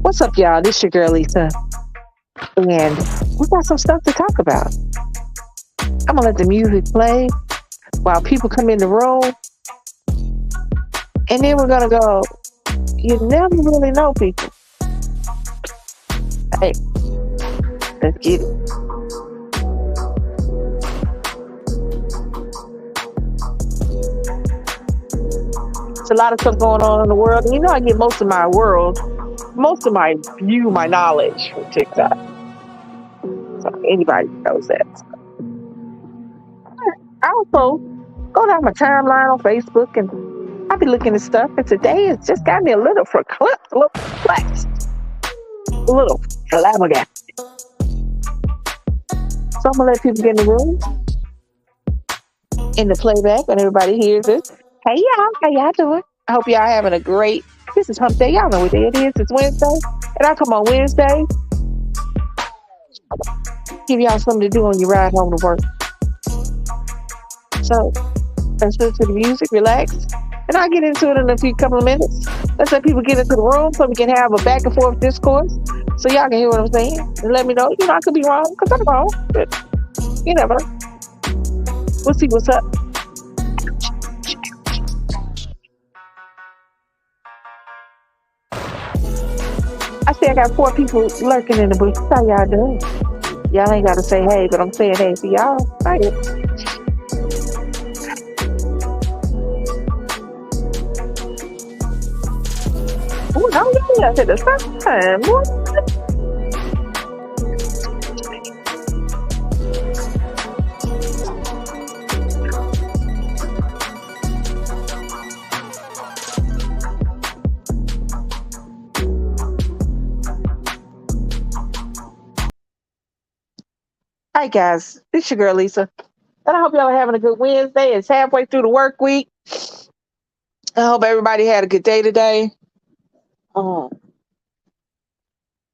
What's up, y'all? This your girl Lisa, and we got some stuff to talk about. I'm gonna let the music play while people come in the room, and then we're gonna go. You never really know people. Hey, let's get it. It's a lot of stuff going on in the world, and you know I get most of my knowledge from TikTok. So anybody knows that. I also go down my timeline on Facebook and I'll be looking at stuff. And today it's just got me a little perplexed, a little flabbergasted. So I'm gonna let people get in the room in the playback when everybody hears this. Hey y'all, how y'all doing? I hope y'all having a great. This is Hump Day. Y'all know what day it is. It's Wednesday, and I come on Wednesday. Give y'all something to do on your ride home to work. So let's listen to the music, relax, and I'll get into it in a few couple of minutes. Let's let people get into the room so we can have a back and forth discourse, so y'all can hear what I'm saying and let me know. I could be wrong because I'm wrong, but you never know. We'll see what's up. I see I got 4 people lurking in the booth. How y'all doing? Y'all ain't got to say hey, but I'm saying hey to y'all. Right. Oh, no, yeah, at the same time. Hi, guys. This your girl, Lisa. And I hope y'all are having a good Wednesday. It's halfway through the work week. I hope everybody had a good day today. But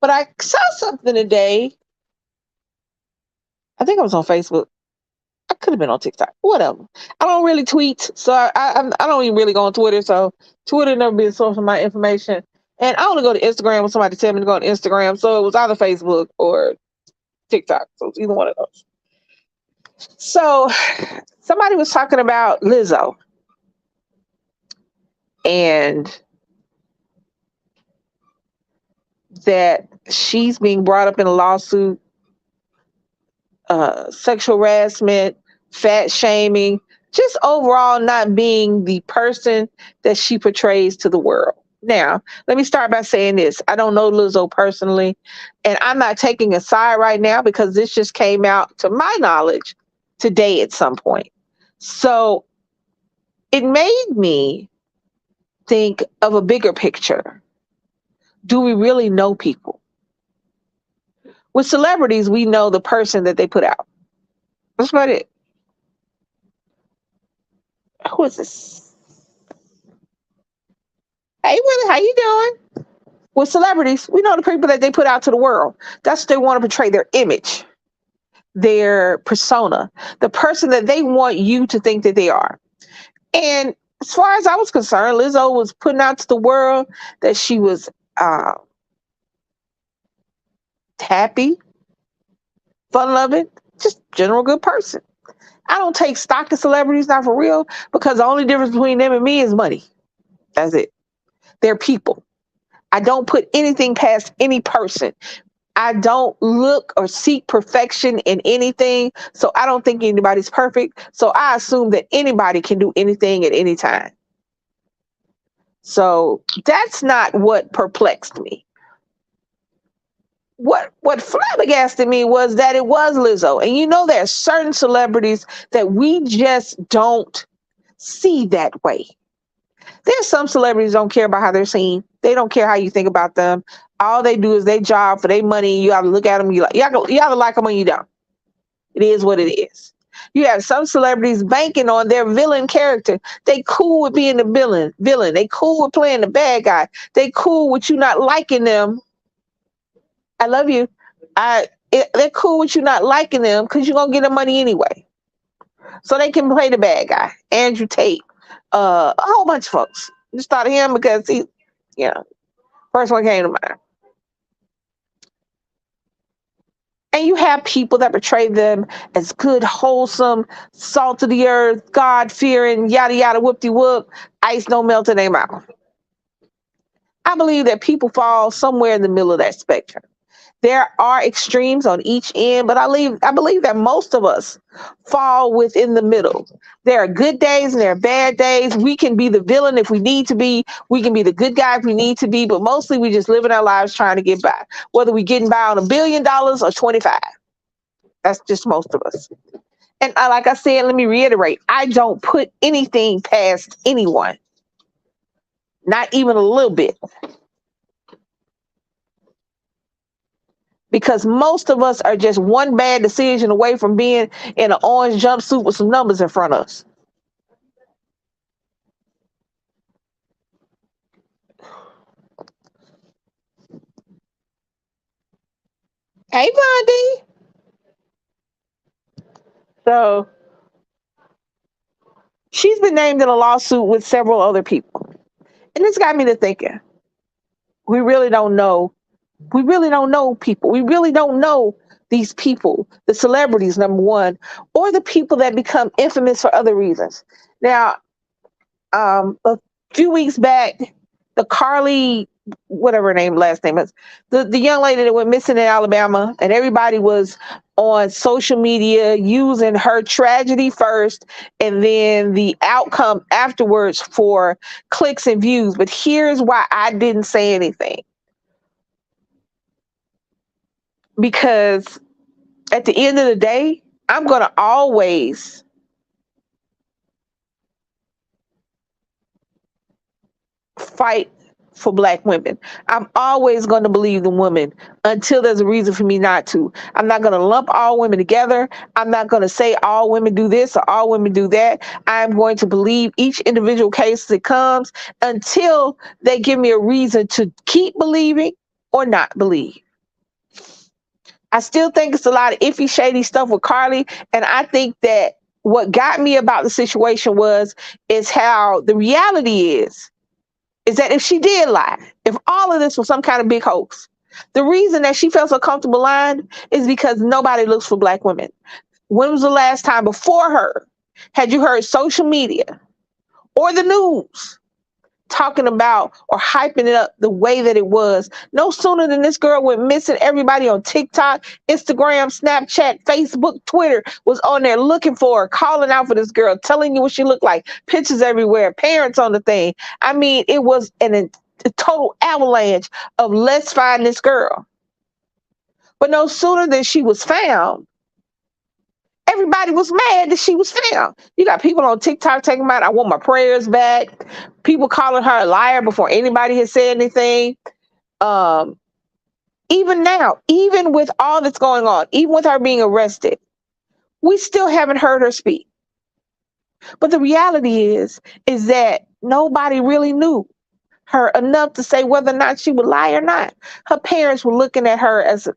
I saw something today. I think I was on Facebook. I could have been on TikTok. Whatever. I don't really tweet, so I don't even really go on Twitter. So Twitter never been a source of my information. And I only go to Instagram when somebody tell me to go on Instagram. So it was either Facebook or TikTok. So it's either one of those. So somebody was talking about LIZZO and that she's being brought up in a lawsuit, sexual harassment, fat shaming, just overall not being the person that she portrays to the world. Now, let me start by saying this. I don't know LIZZO personally, and I'm not taking a side right now because this just came out, to my knowledge, today at some point. So it made me think of a bigger picture. Do we really know people? With celebrities, we know the person that they put out. That's about it. Who is this? Hey, Willie, how you doing? With celebrities, we know the people that they put out to the world. That's what they want to portray, their image, their persona, the person that they want you to think that they are. And as far as I was concerned, LIZZO was putting out to the world that she was happy, fun-loving, just general good person. I don't take stock in celebrities, not for real, because the only difference between them and me is money. That's it. They're people. I don't put anything past any person. I don't look or seek perfection in anything, so I don't think anybody's perfect. So I assume that anybody can do anything at any time. So that's not what perplexed me. What flabbergasted me was that it was LIZZO. And there are certain celebrities that we just don't see that way. There's some celebrities don't care about how they're seen. They don't care how you think about them. All they do is they job for their money. You have to look at them. You have to like them or you don't. It is what it is. You have some celebrities banking on their villain character. They cool with being the villain. They cool with playing the bad guy. They cool with you not liking them. I love you. They're cool with you not liking them because you're gonna get the money anyway. So they can play the bad guy. Andrew Tate, a whole bunch of folks. Just thought of him because he, first one came to mind. And you have people that portray them as good, wholesome, salt of the earth, God fearing, yada yada, whoop de whoop, ice no melt in their mouth. I believe that people fall somewhere in the middle of that spectrum. There are extremes on each end, but I believe that most of us fall within the middle. There are good days and there are bad days. We can be the villain if we need to be. We can be the good guy if we need to be, but mostly we just living our lives trying to get by. Whether we getting by on $1 billion or 25. That's just most of us. And like I said, let me reiterate, I don't put anything past anyone, not even a little bit. Because most of us are just one bad decision away from being in an orange jumpsuit with some numbers in front of us. Hey, Blondie. So she's been named in a lawsuit with several other people. And this got me to thinking, we really don't know. We really don't know people. We really don't know these people, the celebrities, number one, or the people that become infamous for other reasons. Now, a few weeks back, the CARLEE, whatever her name, last name is, the young lady that went missing in Alabama, and everybody was on social media using her tragedy first and then the outcome afterwards for clicks and views. But here's why I didn't say anything. Because at the end of the day, I'm going to always fight for Black women. I'm always going to believe the woman until there's a reason for me not to. I'm not going to lump all women together. I'm not going to say all women do this or all women do that. I'm going to believe each individual case as it comes until they give me a reason to keep believing or not believe. I still think it's a lot of iffy, shady stuff with CARLEE, and I think that what got me about the situation is how the reality is that if she did lie, if all of this was some kind of big hoax, the reason that she felt so comfortable lying is because nobody looks for Black women. When was the last time before her had you heard social media or the news talking about or hyping it up the way that it was? No sooner than this girl went missing, everybody on TikTok, Instagram, Snapchat, Facebook, Twitter was on there looking for her, calling out for this girl, telling you what she looked like, pictures everywhere, parents on the thing. I mean, it was a total avalanche of let's find this girl. But no sooner than she was found, everybody was mad that she was found. You got people on TikTok talking about, I want my prayers back. People calling her a liar before anybody had said anything. Um, Even now, even with all that's going on, even with her being arrested, we still haven't heard her speak. But the reality is that nobody really knew her enough to say whether or not she would lie or not. Her parents were looking at her as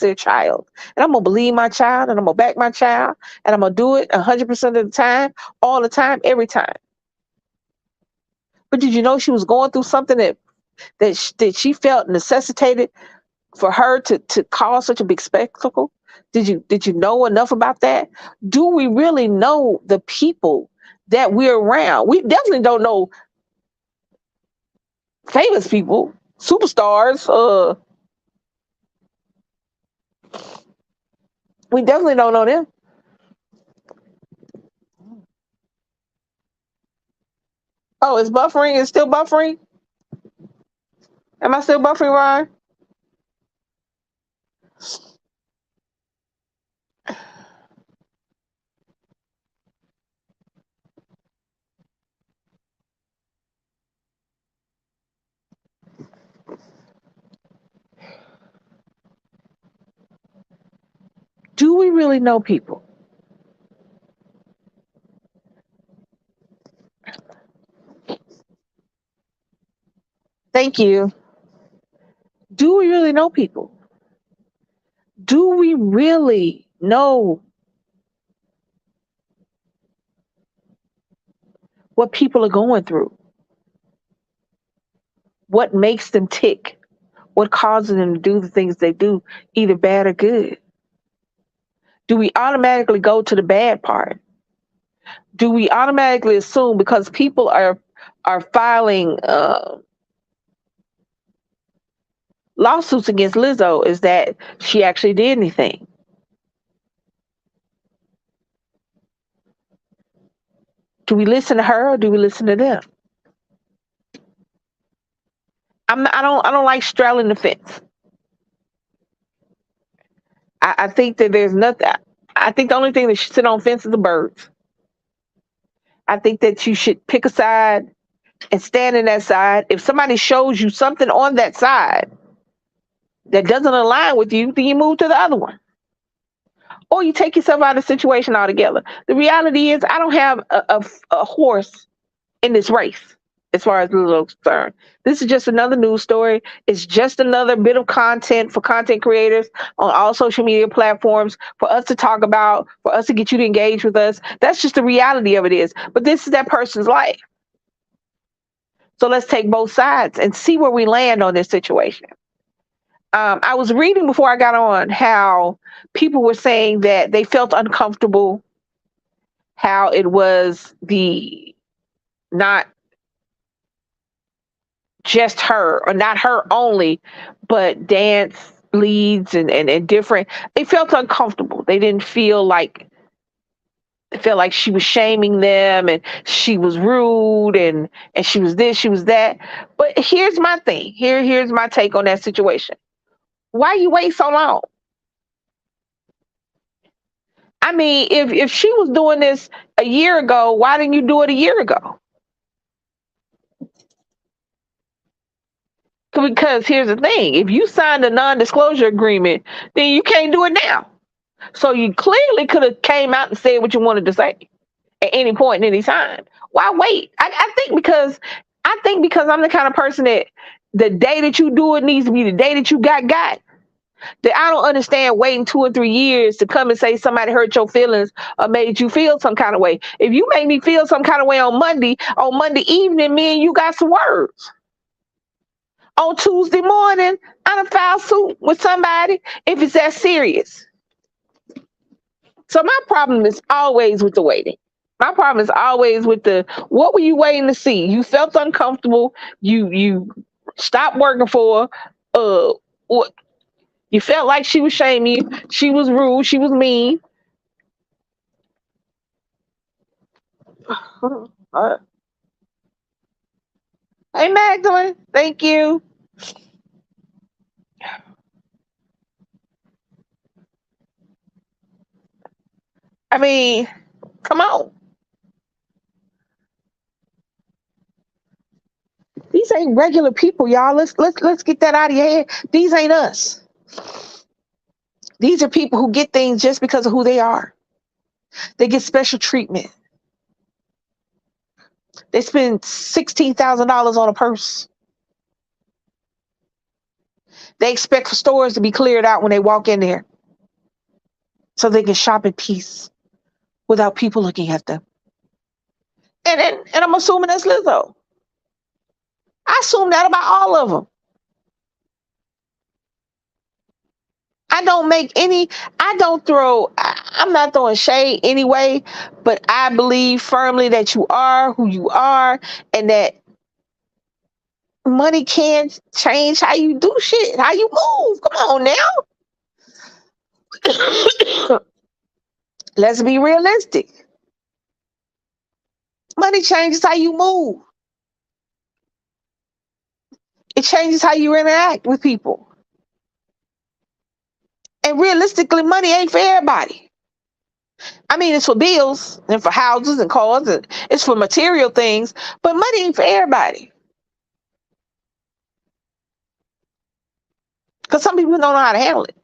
their child. And I'm gonna believe my child and I'm gonna back my child and I'm gonna do it 100% of the time, all the time, every time. But did you know she was going through something that she felt necessitated for her to cause such a big spectacle? Did you know enough about that? Do we really know the people that we're around? We definitely don't know famous people, superstars. We definitely don't know them. Oh, it's buffering. It's still buffering. Am I still buffering, Ryan? Do we really know people? Thank you. Do we really know people? Do we really know what people are going through? What makes them tick? What causes them to do the things they do, either bad or good? Do we automatically go to the bad part? Do we automatically assume because people are filing lawsuits against Lizzo is that she actually did anything? Do we listen to her or do we listen to them? I don't like straddling the fence. I think that there's nothing. I think the only thing that should sit on fence is the birds. I think that you should pick a side and stand in that side. If somebody shows you something on that side that doesn't align with you, then you move to the other one. Or you take yourself out of the situation altogether. The reality is, I don't have a horse in this race as far as Lizzo is concerned. This is just another news story. It's just another bit of content for content creators on all social media platforms for us to talk about, for us to get you to engage with us. That's just the reality of it is. But this is that person's life. So let's take both sides and see where we land on this situation. I was reading before I got on how people were saying that they felt uncomfortable, how it was the not just her or not her only, but dance leads and different. They felt uncomfortable. They didn't feel like they felt like she was shaming them and she was rude and she was this, she was that. But here's my thing. Here's my take on that situation. Why you wait so long? I mean, if she was doing this a year ago, why didn't you do it a year ago? Because here's the thing: if you signed a non-disclosure agreement, then you can't do it now. So you clearly could have came out and said what you wanted to say at any point in any time. Why wait? I think because I'm the kind of person that the day that you do it needs to be the day that you got. That I don't understand waiting 2 or 3 years to come and say somebody hurt your feelings or made you feel some kind of way. If you made me feel some kind of way on Monday evening, me and you got some words. On Tuesday morning, I done filed suit with somebody if it's that serious. So my problem is always with the waiting. My problem is always with the what were you waiting to see? You felt uncomfortable. You stopped working for her. What you felt like she was shaming you. She was rude. She was mean. Hey Magdalene, thank you. I mean, come on. These ain't regular people, y'all. Let's get that out of your head. These ain't us. These are people who get things just because of who they are. They get special treatment. They spend $16,000 on a purse. They expect for stores to be cleared out when they walk in there so they can shop in peace without people looking at them. And I'm assuming that's Lizzo. I assume that about all of them. I don't make any, I don't throw, I'm not throwing shade anyway, but I believe firmly that you are who you are and that money can't change how you do shit, how you move. Come on now. Let's be realistic. Money changes how you move. It changes how you interact with people. And realistically, money ain't for everybody. I mean, it's for bills and for houses and cars and it's for material things, but money ain't for everybody. Because some people don't know how to handle it.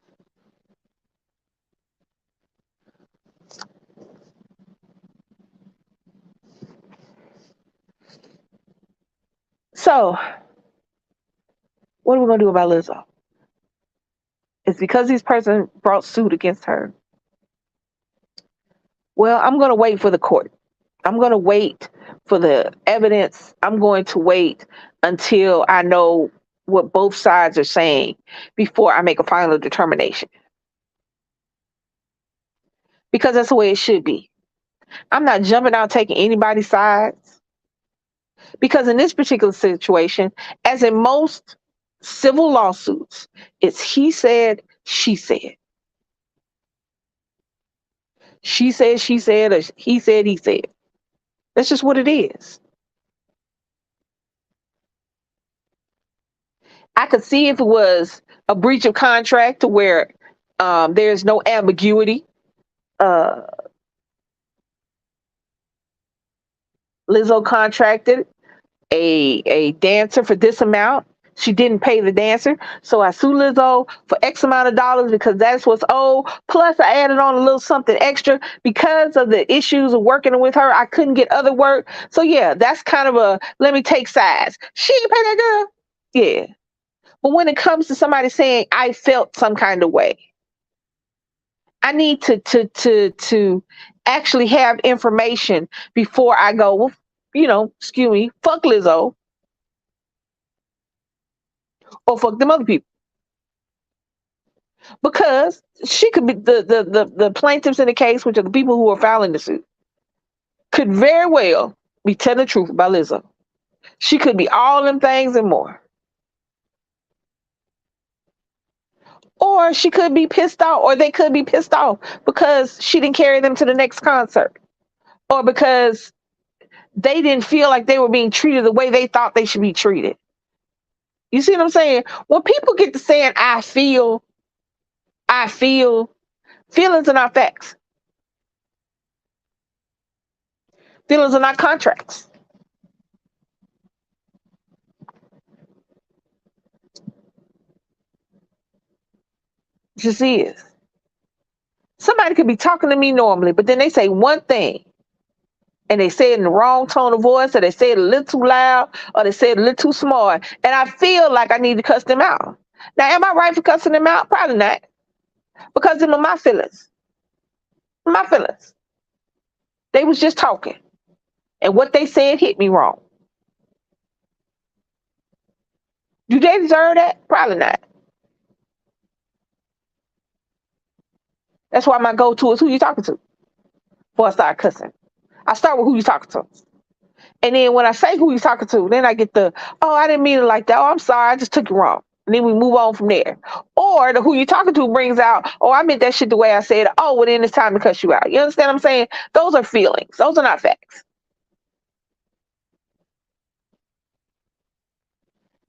So, what are we gonna do about Lizzo? It's because this person brought suit against her. Well, I'm gonna wait for the court. I'm gonna wait for the evidence. I'm going to wait until I know what both sides are saying before I make a final determination. because that's the way it should be. I'm not jumping out taking anybody's sides because in this particular situation, as in most civil lawsuits, it's he said, she said. She said, or he said, he said. That's just what it is. I could see if it was a breach of contract to where there's no ambiguity. Uh, Lizzo contracted a dancer for this amount. She didn't pay the dancer, so I sue Lizzo for X amount of dollars because that's what's owed. Plus, I added on a little something extra because of the issues of working with her. I couldn't get other work, so yeah, that's kind of a let me take sides. She ain't pay that girl, yeah. But when it comes to somebody saying I felt some kind of way, I need to actually have information before I go. Well, excuse me, fuck Lizzo or fuck them other people because she could be the plaintiffs in the case, which are the people who are filing the suit, could very well be telling the truth about Lizzo. She could be all them things and more. Or she could be pissed off, or they could be pissed off because she didn't carry them to the next concert, or because they didn't feel like they were being treated the way they thought they should be treated. You see what I'm saying? When people get to saying, I feel, feelings are not facts. Feelings are not contracts. It just is. Somebody could be talking to me normally, but then they say one thing and they say it in the wrong tone of voice, or they say it a little too loud, or they say it a little too smart, and I feel like I need to cuss them out. Now, am I right for cussing them out? Probably not, because them are my feelings. My feelings. They was just talking, and what they said hit me wrong. Do they deserve that? Probably not. That's why my go-to is who you talking to before I start cussing. I start with who you talking to. And then when I say who you talking to, then I get the, oh, I didn't mean it like that. Oh, I'm sorry, I just took it wrong. And then we move on from there. Or the who you talking to brings out, oh, I meant that shit the way I said it. Oh, well, then it's time to cuss you out. You understand what I'm saying? Those are feelings. Those are not facts.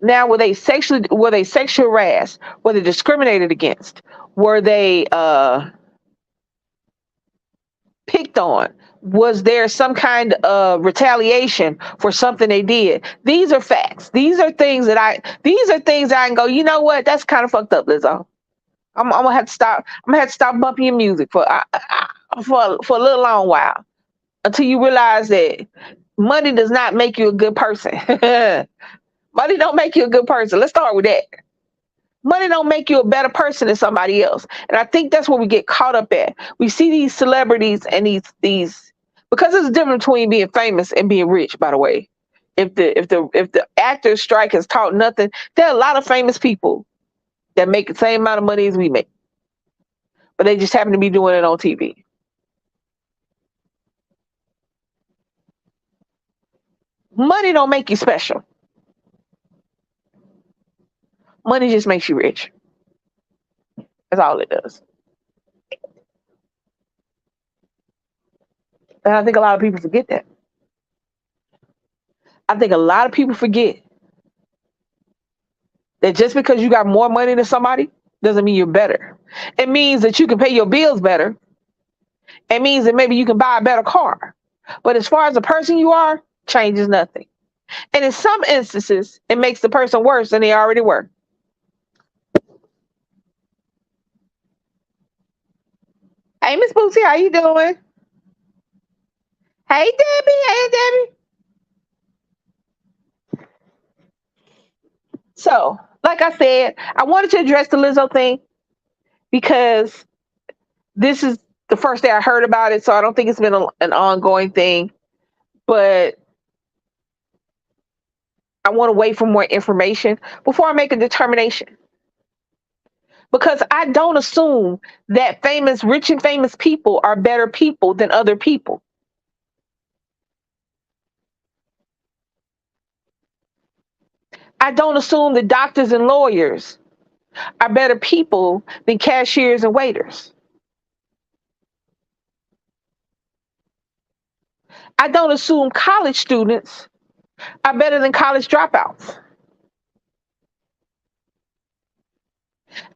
Now, were they sexually harassed? Were they discriminated against? Were they picked on? Was there some kind of retaliation for something they did? These are facts. These are things I can go, you know what? That's kind of fucked up, Lizzo. I'm gonna have to stop. I'm gonna have to stop bumping your music for a little long while until you realize that money does not make you a good person. Money don't make you a good person. Let's start with that. Money don't make you a better person than somebody else. And I think that's where we get caught up at. We see these celebrities and these because there's a difference between being famous and being rich, by the way. If the actors strike has taught nothing, there are a lot of famous people that make the same amount of money as we make. But they just happen to be doing it on TV. Money don't make you special. Money just makes you rich. That's all it does. And I think a lot of people forget that. I think a lot of people forget that just because you got more money than somebody doesn't mean you're better. It means that you can pay your bills better. It means that maybe you can buy a better car. But as far as the person you are, changes nothing. And in some instances, it makes the person worse than they already were. Hey, Miss Bootsy, how you doing? Hey, Debbie. Hey, Debbie. So, like I said, I wanted to address the Lizzo thing because this is the first day I heard about it, so I don't think it's been an ongoing thing. But I want to wait for more information before I make a determination. because I don't assume that rich and famous people are better people than other people. I don't assume that doctors and lawyers are better people than cashiers and waiters. I don't assume college students are better than college dropouts.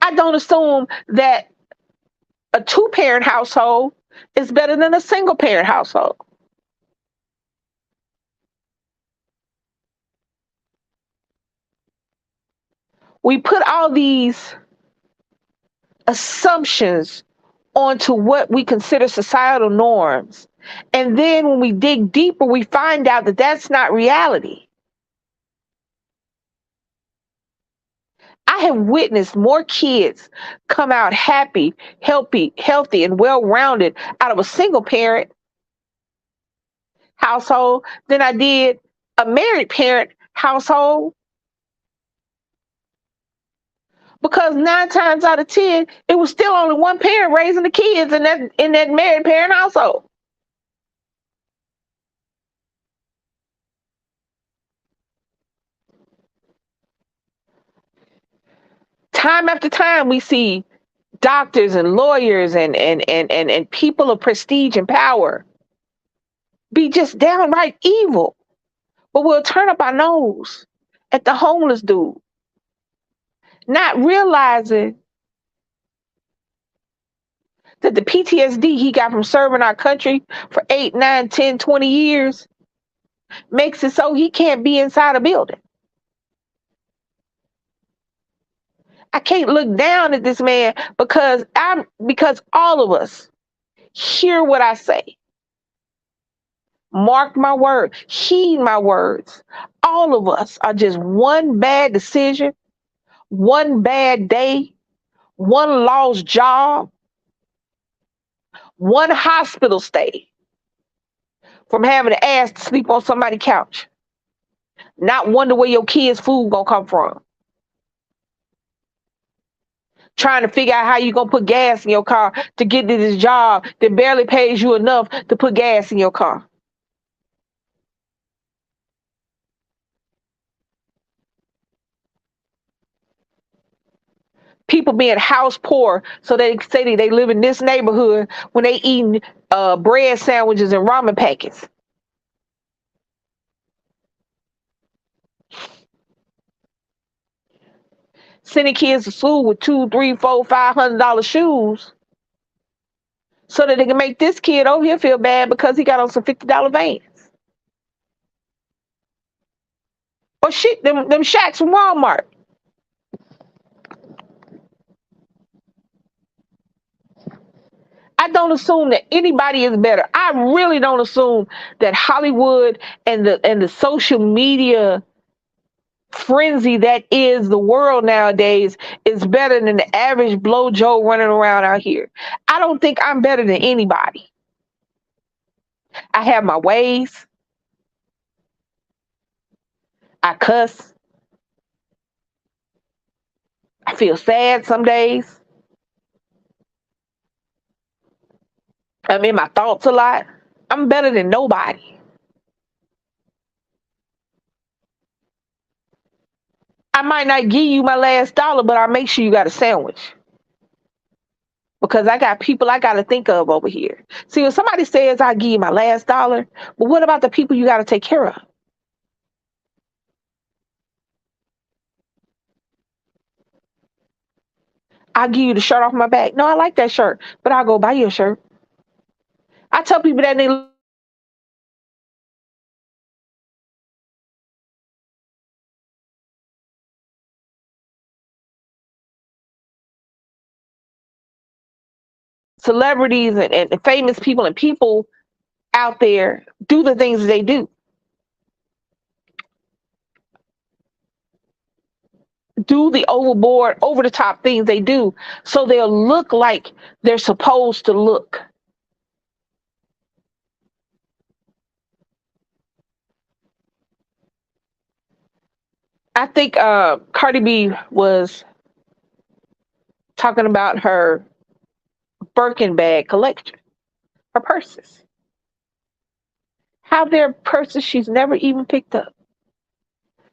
I don't assume that a two-parent household is better than a single parent household. We put all these assumptions onto what we consider societal norms. And then when we dig deeper, we find out that that's not reality. I have witnessed more kids come out happy, healthy, and well-rounded out of a single parent household than I did a married parent household, because 9 times out of 10, it was still only one parent raising the kids in that married parent household. Time after time, we see doctors and lawyers and people of prestige and power be just downright evil, but we'll turn up our nose at the homeless dude, not realizing that the PTSD he got from serving our country for 8, 9, 10, 20 years makes it so he can't be inside a building. I can't look down at this man because all of us, hear what I say. Mark my word, heed my words. All of us are just one bad decision, one bad day, one lost job, one hospital stay from having to ask to sleep on somebody's couch. Not wonder where your kids' food gonna come from. Trying to figure out how you gonna put gas in your car to get to this job that barely pays you enough to put gas in your car. People being house poor so they say that they live in this neighborhood when they eating bread sandwiches and ramen packets. Sending kids to school with two, three, four, $500 shoes so that they can make this kid over here feel bad because he got on some $50 Vans. Or shit, them shacks from Walmart. I don't assume that anybody is better. I really don't assume that Hollywood and the social media frenzy that is the world nowadays is better than the average blow Joe running around out here. I don't think I'm better than anybody. I have my ways. I cuss. I feel sad some days. I'm in my thoughts a lot. I'm better than nobody. I might not give you my last dollar, but I'll make sure you got a sandwich. Because I got people I got to think of over here. See, when somebody says I'll give you my last dollar, but what about the people you got to take care of? I'll give you the shirt off my back. No, I like that shirt, but I'll go buy you a shirt. I tell people that they celebrities and famous people and people out there do the things they do the overboard, over the top things they do, so they'll look like they're supposed to look. I think Cardi B was talking about her Birkin bag collection, her purses. How they're purses she's never even picked up,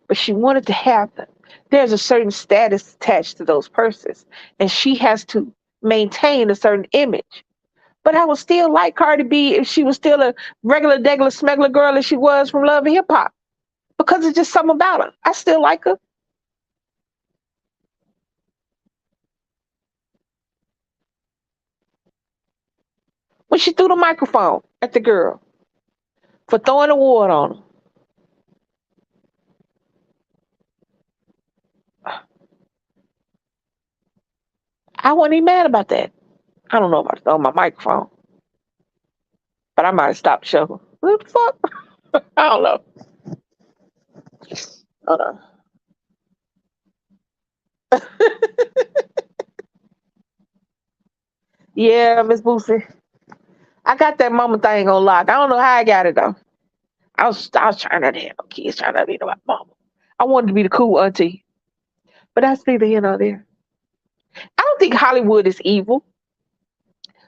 but she wanted to have them. There's a certain status attached to those purses, and she has to maintain a certain image. But I would still like Cardi B if she was still a regular, degular, smuggler girl as she was from Love and Hip Hop, because it's just something about her. I still like her. When she threw the microphone at the girl for throwing the water on her, I wasn't even mad about that. I don't know if I throw my microphone, but I might have stopped the show. What the fuck? I don't know. Hold on. Yeah, Miss Boosie. I got that mama thing on lock. I don't know how I got it though. I was trying not to have no kids, trying not to be my mama. I wanted to be the cool auntie. But that's neither here nor there. I don't think Hollywood is evil,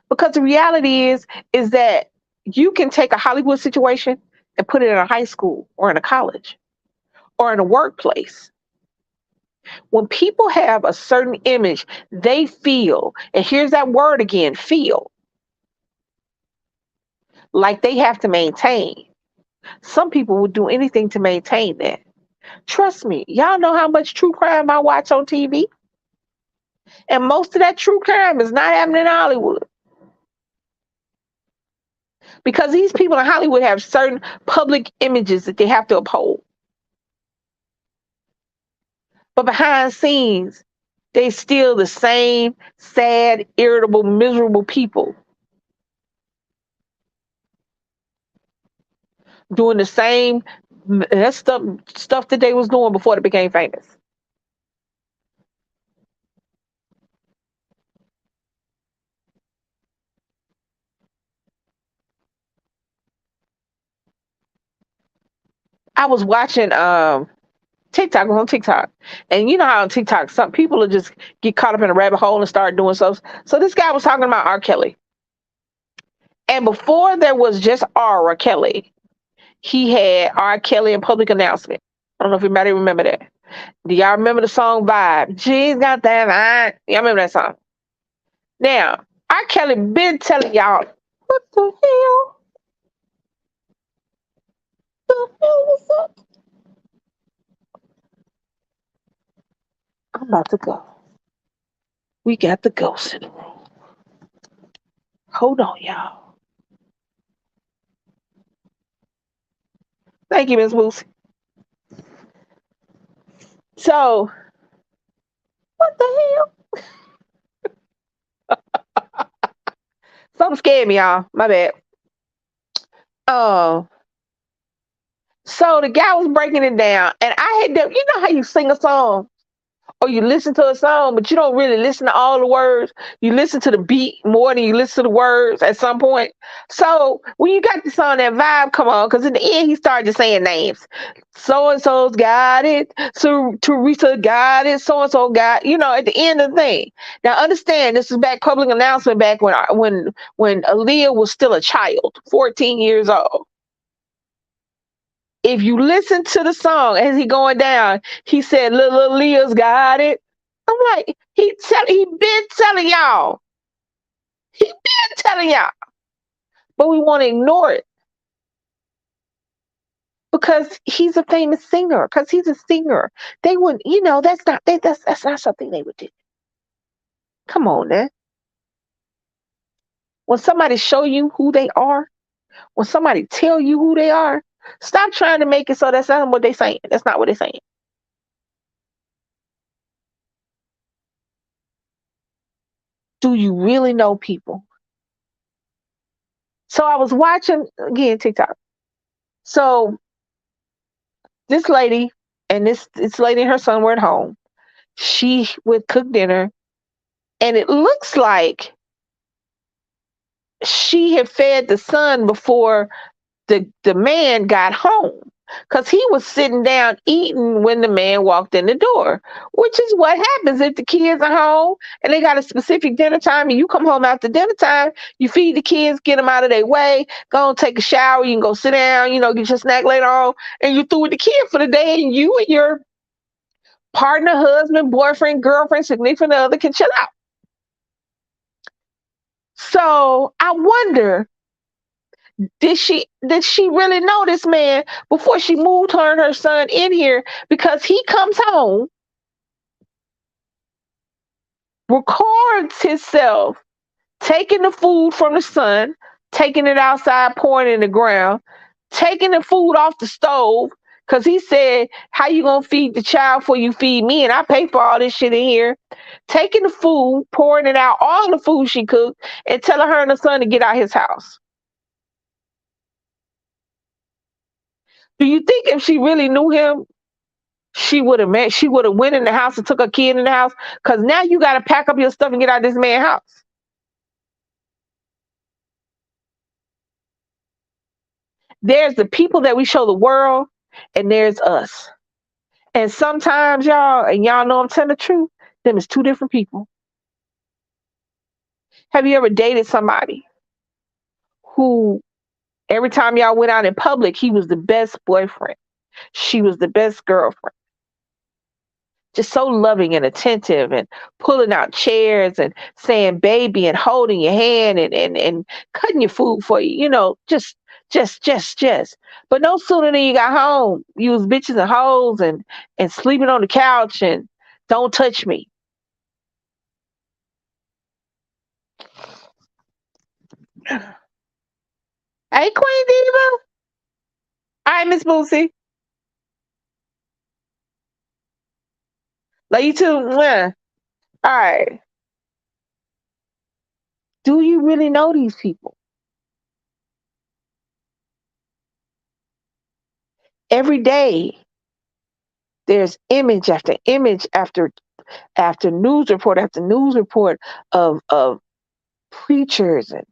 because the reality is that you can take a Hollywood situation and put it in a high school or in a college or in a workplace. When people have a certain image, they feel, and here's that word again, feel, like they have to maintain. Some people would do anything to maintain that. Trust me, y'all know how much true crime I watch on TV? And most of that true crime is not happening in Hollywood. Because these people in Hollywood have certain public images that they have to uphold. But behind scenes, they still the same sad, irritable, miserable people doing the same that stuff that they was doing before they became famous. I was watching TikTok, I was on TikTok. And you know how on TikTok some people will just get caught up in a rabbit hole and start doing stuff. So this guy was talking about R. Kelly. And before there was just R. Kelly, he had R. Kelly in Public Announcement. I don't know if anybody remember that. Do y'all remember the song Vibe? She's got that vibe. Y'all remember that song? Now, R. Kelly been telling y'all, what the hell? The hell is up? I'm about to go. We got the ghost in the room. Hold on, y'all. Thank you, Miss Lucy. So, what the hell? Something scared me, y'all. My bad. Oh, so the guy was breaking it down, and I had them. You know how you sing a song, or you listen to a song, but you don't really listen to all the words. You listen to the beat more than you listen to the words at some point. So when you got the song, that vibe come on, because in the end he started just saying names. So and so's got it. So Teresa got it. So and so got. You know, at the end of the thing. Now understand, this is back Public Announcement, back when Aaliyah was still a child, 14 years old. If you listen to the song as he going down, he said, "Little Leah's got it." I'm like, he been telling y'all. He been telling y'all. But we want to ignore it because he's a famous singer, because he's a singer. They wouldn't, that's not something they would do. Come on, man. When somebody show you who they are, when somebody tell you who they are, stop trying to make it so that's not what they're saying. That's not what they're saying. Do you really know people? So I was watching again TikTok. So this lady and this lady and her son were at home. She would cook dinner, and it looks like she had fed the son before the man got home. because he was sitting down eating when the man walked in the door, which is what happens if the kids are home and they got a specific dinner time and you come home after dinner time, you feed the kids, get them out of their way, go and take a shower, you can go sit down, get your snack later on, and you through with the kid for the day, and you and your partner, husband, boyfriend, girlfriend, significant other can chill out. So I wonder, did she really know this man before she moved her and her son in here? Because he comes home, records himself taking the food from the son, taking it outside, pouring it in the ground, taking the food off the stove. Cause he said, "How you gonna feed the child before you feed me? And I pay for all this shit in here." Taking the food, pouring it out, all the food she cooked, and telling her and the son to get out his house. Do you think if she really knew him, she would have went in the house and took her kid in the house? Cause now you gotta pack up your stuff and get out of this man's house. There's the people that we show the world, and there's us. And sometimes y'all, and y'all know I'm telling the truth, them is two different people. Have you ever dated somebody who every time y'all went out in public, he was the best boyfriend, she was the best girlfriend, just so loving and attentive and pulling out chairs and saying baby and holding your hand and cutting your food for you, just. But no sooner than you got home, you was bitches and hoes and sleeping on the couch and don't touch me. Hey, Queen Diva. All right, Miss Boosie. Love you too. Mwah. All right. Do you really know these people? Every day, there's image after image after news report after news report of preachers and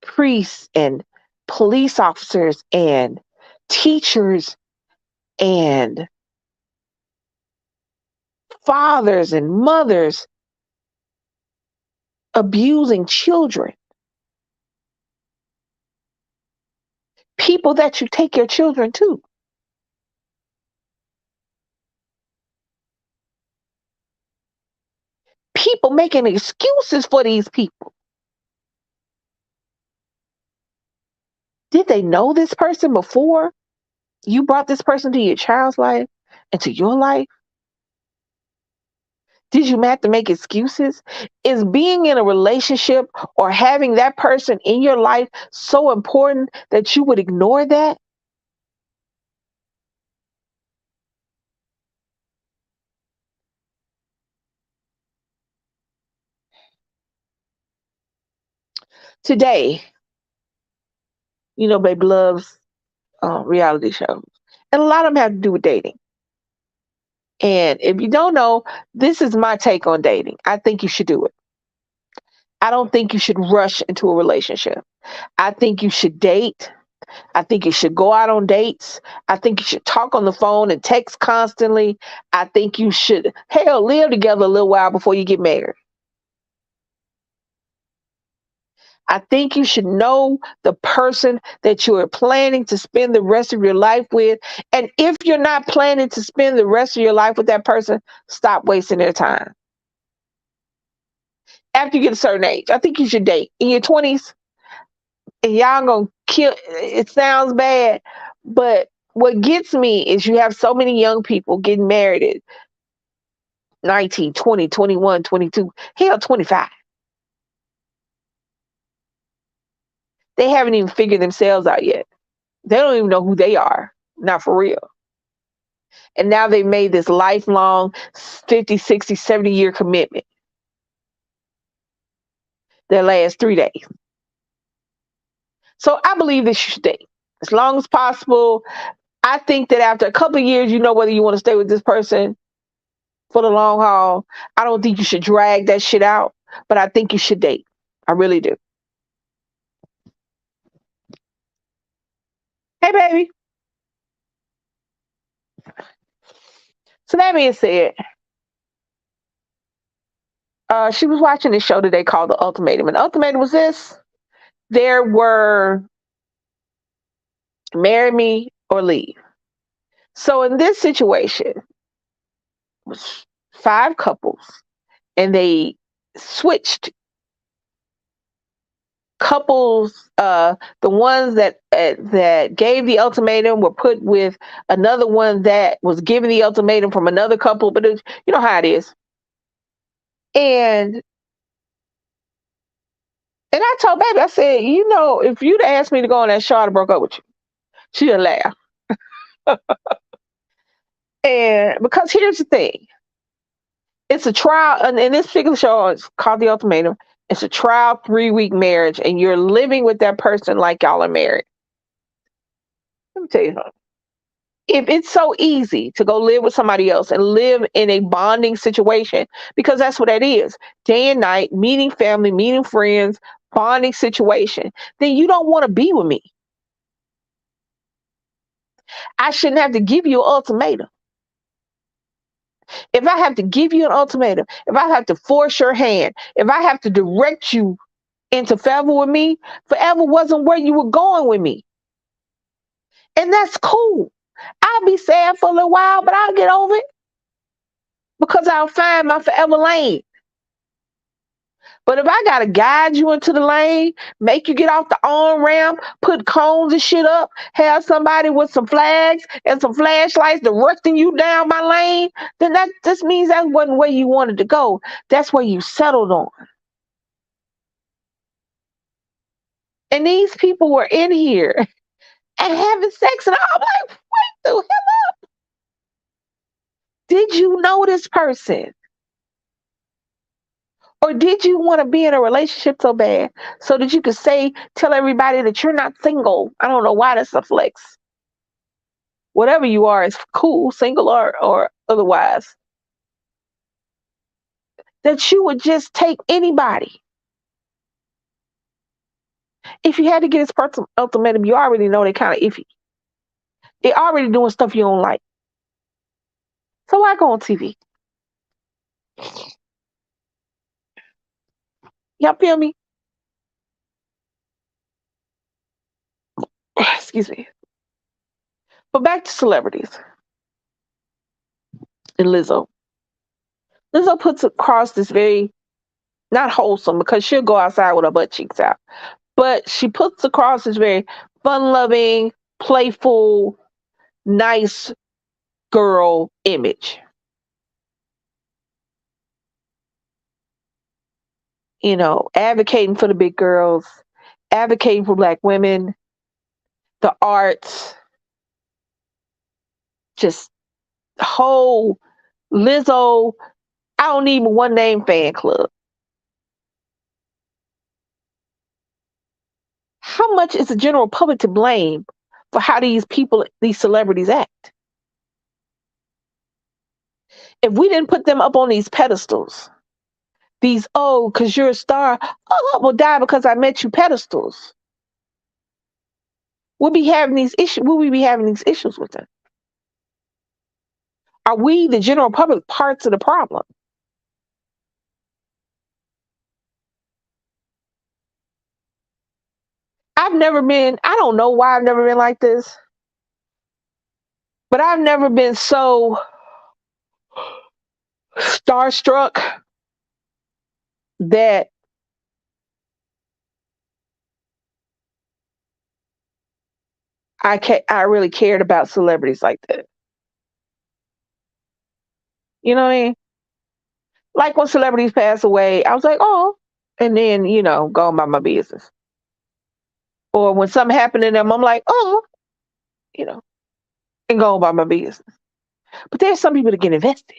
priests and police officers and teachers and fathers and mothers abusing children. People that you take your children to. People making excuses for these people. Did they know this person before you brought this person to your child's life and to your life? Did you have to make excuses? Is being in a relationship or having that person in your life so important that you would ignore that? Today, baby loves reality shows. And a lot of them have to do with dating. And if you don't know, this is my take on dating. I think you should do it. I don't think you should rush into a relationship. I think you should date. I think you should go out on dates. I think you should talk on the phone and text constantly. I think you should, hell, live together a little while before you get married. I think you should know the person that you are planning to spend the rest of your life with. And if you're not planning to spend the rest of your life with that person, stop wasting their time. After you get a certain age, I think you should date. In your 20s, and y'all gonna kill, it sounds bad, but what gets me is you have so many young people getting married at 19, 20, 21, 22, hell, 25. They haven't even figured themselves out yet. They don't even know who they are. Not for real. And now they've made this lifelong 50, 60, 70-year commitment that lasts 3 days. So I believe that you should date as long as possible. I think that after a couple of years, you know whether you want to stay with this person for the long haul. I don't think you should drag that shit out, but I think you should date. I really do. Hey, baby. So that being said, she was watching this show today called The Ultimatum. And the ultimatum was this: there were marry me or leave. So in this situation, it was 5 couples, and they switched couples. The ones that gave the ultimatum were put with another one that was giving the ultimatum from another couple. But you know how it is. And I told baby, I said, if you'd asked me to go on that show, I'd have broke up with you. She'd laugh. And because here's the thing, it's a trial, and in this particular show, it's called The Ultimatum. It's a trial 3-week marriage, and you're living with that person like y'all are married. Let me tell you something. If it's so easy to go live with somebody else and live in a bonding situation, because that's what that is, day and night, meeting family, meeting friends, bonding situation, then you don't want to be with me. I shouldn't have to give you an ultimatum. If I have to give you an ultimatum, if I have to force your hand, if I have to direct you into forever with me, forever wasn't where you were going with me. And that's cool. I'll be sad for a little while, but I'll get over it because I'll find my forever lane. But if I got to guide you into the lane, make you get off the on ramp, put cones and shit up, have somebody with some flags and some flashlights directing you down my lane, then that just means that wasn't where you wanted to go. That's where you settled on. And these people were in here and having sex, and I'm like, wait the hell up. Did you know this person? Or did you want to be in a relationship so bad so that you could tell everybody that you're not single? I don't know why that's a flex. Whatever you are is cool, single or otherwise. That you would just take anybody. If you had to get this person ultimatum, you already know they kind of iffy. They already doing stuff you don't like. So why go on TV? Y'all feel me? Excuse me. But back to celebrities and Lizzo. Lizzo puts across this very not wholesome, because she'll go outside with her butt cheeks out, but she puts across this very fun-loving, playful, nice girl image. Advocating for the big girls, advocating for Black women, the arts, just whole Lizzo, I don't need one name fan club. How much is the general public to blame for how these celebrities act? If we didn't put them up on these pedestals, because you're a star, I will die because I met you pedestals. We'll be having these issues. Will we be having these issues with them? Are we, the general public, parts of the problem? I don't know why I've never been like this, but I've never been so starstruck that I really cared about celebrities like that. You know what I mean? Like when celebrities pass away, I was like, oh, and then, go about my business. Or when something happened to them, I'm like, oh, and go about my business. But there's some people that get invested.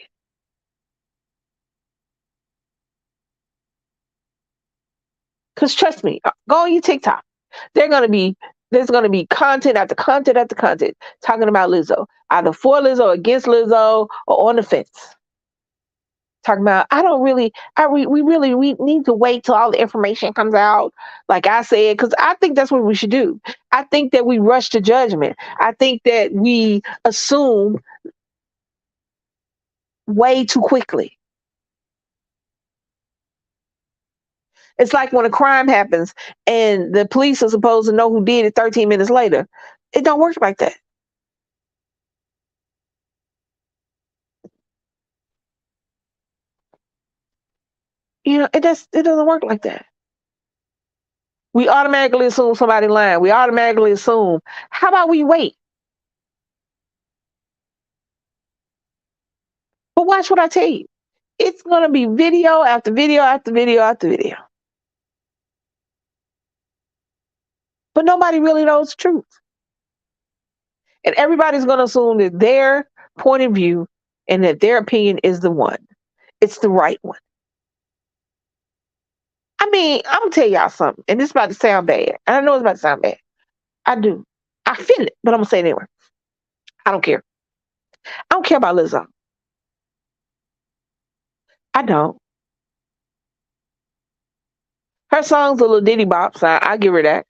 Because trust me, go on your TikTok. There's gonna be content after content after content talking about Lizzo, either for Lizzo, against Lizzo, or on the fence. Talking about, we need to wait till all the information comes out, like I said, because I think that's what we should do. I think that we rush to judgment. I think that we assume way too quickly. It's like when a crime happens and the police are supposed to know who did it 13 minutes later. It don't work like that. It doesn't work like that. We automatically assume somebody lying. We automatically assume. How about we wait? But watch what I tell you. It's gonna be video after video after video after video. But nobody really knows the truth. And everybody's gonna assume that their point of view and that their opinion is the one. It's the right one. I mean, I'm gonna tell y'all something, and this is about to sound bad. And I know it's about to sound bad. I do. I feel it, but I'm gonna say it anyway. I don't care. I don't care about Lizzo. I don't. Her songs are little ditty bops. I give her that.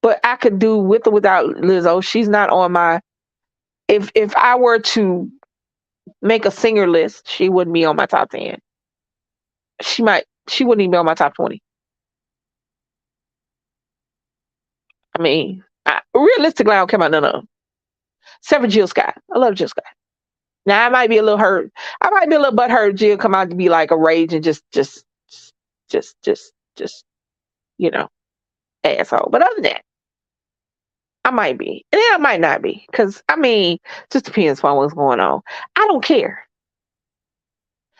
But I could do with or without Lizzo. She's not on my. If I were to make a singer list, she wouldn't be on my top 10. She might. She wouldn't even be on my top 20. I mean, realistically, I don't care about none of them. Except for Jill Scott. I love Jill Scott. Now I might be a little hurt. I might be a little butthurt. Jill come out to be like a rage and just you know, asshole. But other than that, I might be, and then I might not be, because I mean, just depends on what's going on. I don't care,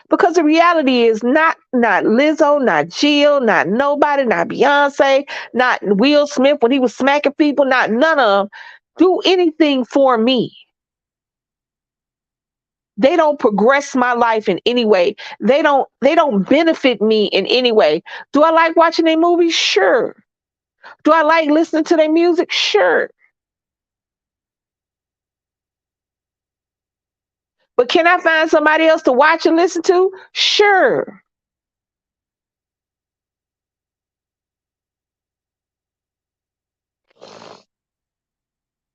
because the reality is not Lizzo, not Jill, not nobody, not Beyonce, not Will Smith when he was smacking people, not none of them do anything for me. They don't progress my life in any way. They don't benefit me in any way. Do I like watching their movies? Sure. Do I like listening to their music? Sure. But can I find somebody else to watch and listen to? Sure.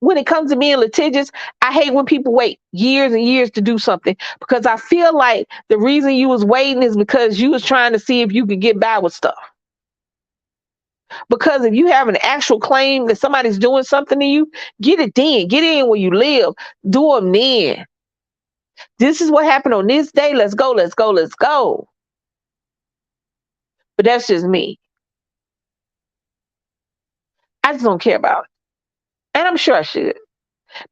When it comes to being litigious, I hate when people wait years and years to do something, because I feel like the reason you was waiting is because you was trying to see if you could get by with stuff. Because if you have an actual claim that somebody's doing something to you, get it then. Get in where you live. Do them then. This is what happened on this day. Let's go, let's go, let's go. But that's just me. I just don't care about it. And I'm sure I should.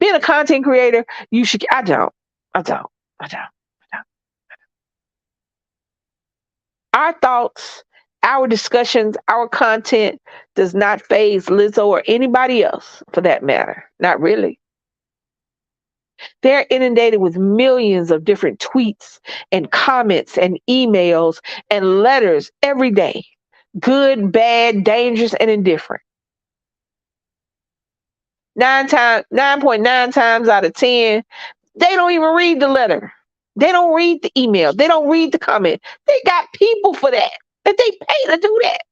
Being a content creator, you should. I don't. I don't. I don't. I don't. Our thoughts, our discussions, our content does not phase Lizzo or anybody else for that matter. Not really. They're inundated with millions of different tweets and comments and emails and letters every day. Good, bad, dangerous, and indifferent. 9.9 times out of 10, they don't even read the letter. They don't read the email. They don't read the comment. They got people for that. That they pay to do that.